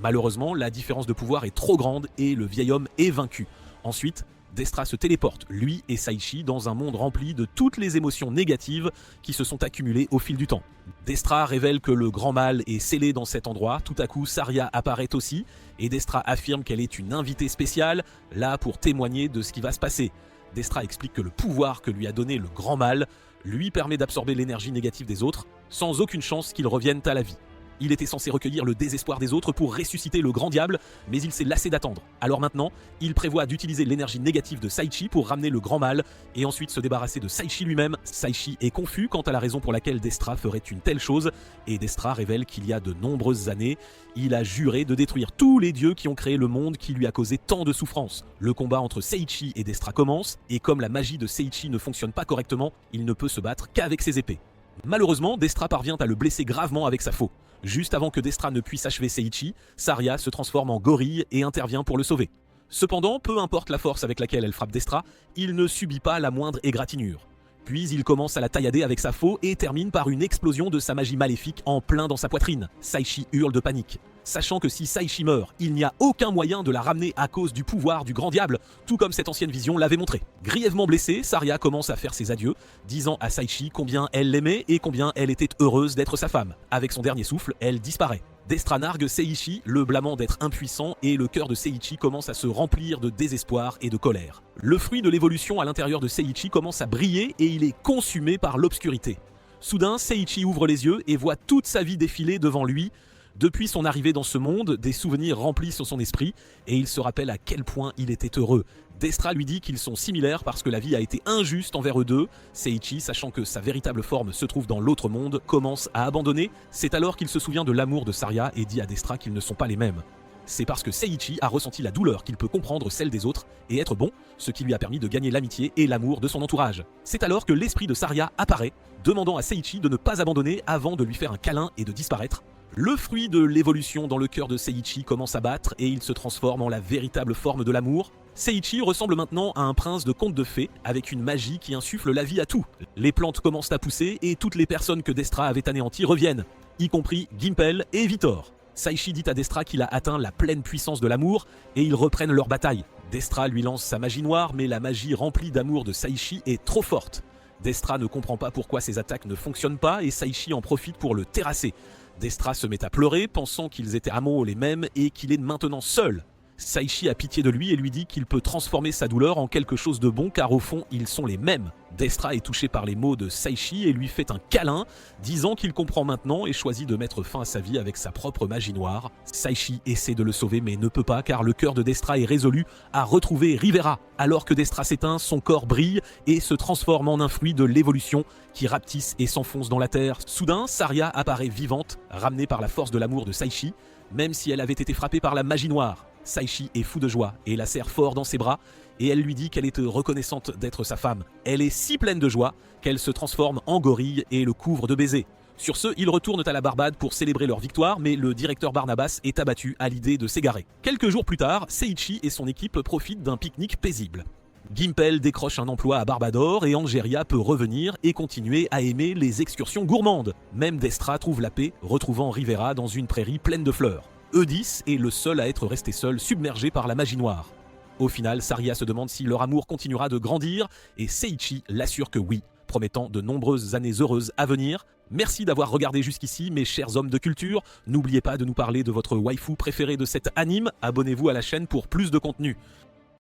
Malheureusement, la différence de pouvoir est trop grande et le vieil homme est vaincu. Ensuite, Destra se téléporte, lui et Saichi, dans un monde rempli de toutes les émotions négatives qui se sont accumulées au fil du temps. Destra révèle que le grand mal est scellé dans cet endroit. Tout à coup, Saria apparaît aussi, et Destra affirme qu'elle est une invitée spéciale, là pour témoigner de ce qui va se passer. Destra explique que le pouvoir que lui a donné le grand mal lui permet d'absorber l'énergie négative des autres, sans aucune chance qu'ils reviennent à la vie. Il était censé recueillir le désespoir des autres pour ressusciter le grand diable, mais il s'est lassé d'attendre. Alors maintenant, il prévoit d'utiliser l'énergie négative de Saichi pour ramener le grand mal, et ensuite se débarrasser de Saichi lui-même. Saichi est confus quant à la raison pour laquelle Destra ferait une telle chose, et Destra révèle qu'il y a de nombreuses années, il a juré de détruire tous les dieux qui ont créé le monde qui lui a causé tant de souffrances. Le combat entre Seiichi et Destra commence, et comme la magie de Seiichi ne fonctionne pas correctement, il ne peut se battre qu'avec ses épées. Malheureusement, Destra parvient à le blesser gravement avec sa faux. Juste avant que Destra ne puisse achever Seiichi, Saria se transforme en gorille et intervient pour le sauver. Cependant, peu importe la force avec laquelle elle frappe Destra, il ne subit pas la moindre égratignure. Puis il commence à la taillader avec sa faux et termine par une explosion de sa magie maléfique en plein dans sa poitrine. Saichi hurle de panique, sachant que si Saichi meurt, il n'y a aucun moyen de la ramener à cause du pouvoir du grand diable, tout comme cette ancienne vision l'avait montré. Grièvement blessée, Saria commence à faire ses adieux, disant à Saichi combien elle l'aimait et combien elle était heureuse d'être sa femme. Avec son dernier souffle, elle disparaît. Destra nargue Seiichi, le blâmant d'être impuissant, et le cœur de Seiichi commence à se remplir de désespoir et de colère. Le fruit de l'évolution à l'intérieur de Seiichi commence à briller et il est consumé par l'obscurité. Soudain, Seiichi ouvre les yeux et voit toute sa vie défiler devant lui. Depuis son arrivée dans ce monde, des souvenirs remplissent son esprit et il se rappelle à quel point il était heureux. Destra lui dit qu'ils sont similaires parce que la vie a été injuste envers eux deux. Seiichi, sachant que sa véritable forme se trouve dans l'autre monde, commence à abandonner. C'est alors qu'il se souvient de l'amour de Saria et dit à Destra qu'ils ne sont pas les mêmes. C'est parce que Seiichi a ressenti la douleur qu'il peut comprendre celle des autres et être bon, ce qui lui a permis de gagner l'amitié et l'amour de son entourage. C'est alors que l'esprit de Saria apparaît, demandant à Seiichi de ne pas abandonner avant de lui faire un câlin et de disparaître. Le fruit de l'évolution dans le cœur de Seiichi commence à battre et il se transforme en la véritable forme de l'amour. Seiichi ressemble maintenant à un prince de conte de fées avec une magie qui insuffle la vie à tout. Les plantes commencent à pousser et toutes les personnes que Destra avait anéanties reviennent, y compris Gimpel et Vitor. Saichi dit à Destra qu'il a atteint la pleine puissance de l'amour et ils reprennent leur bataille. Destra lui lance sa magie noire, mais la magie remplie d'amour de Saichi est trop forte. Destra ne comprend pas pourquoi ses attaques ne fonctionnent pas et Saichi en profite pour le terrasser. Destra se met à pleurer, pensant qu'ils étaient amoureux les mêmes et qu'il est maintenant seul. Saichi a pitié de lui et lui dit qu'il peut transformer sa douleur en quelque chose de bon car au fond ils sont les mêmes. Destra est touché par les mots de Saichi et lui fait un câlin, disant qu'il comprend maintenant et choisit de mettre fin à sa vie avec sa propre magie noire. Saichi essaie de le sauver mais ne peut pas car le cœur de Destra est résolu à retrouver Rivera. Alors que Destra s'éteint, son corps brille et se transforme en un fruit de l'évolution qui rapetisse et s'enfonce dans la terre. Soudain, Saria apparaît vivante, ramenée par la force de l'amour de Saichi, même si elle avait été frappée par la magie noire. Saichi est fou de joie et la serre fort dans ses bras et elle lui dit qu'elle est reconnaissante d'être sa femme. Elle est si pleine de joie qu'elle se transforme en gorille et le couvre de baisers. Sur ce, ils retournent à la Barbade pour célébrer leur victoire, mais le directeur Barnabas est abattu à l'idée de s'égarer. Quelques jours plus tard, Seiichi et son équipe profitent d'un pique-nique paisible. Gimpel décroche un emploi à Barbador et Angeria peut revenir et continuer à aimer les excursions gourmandes. Même Destra trouve la paix, retrouvant Rivera dans une prairie pleine de fleurs. Eudice est le seul à être resté seul, submergé par la magie noire. Au final, Saria se demande si leur amour continuera de grandir et Seiichi l'assure que oui, promettant de nombreuses années heureuses à venir. Merci d'avoir regardé jusqu'ici, mes chers hommes de culture. N'oubliez pas de nous parler de votre waifu préféré de cet anime. Abonnez-vous à la chaîne pour plus de contenu.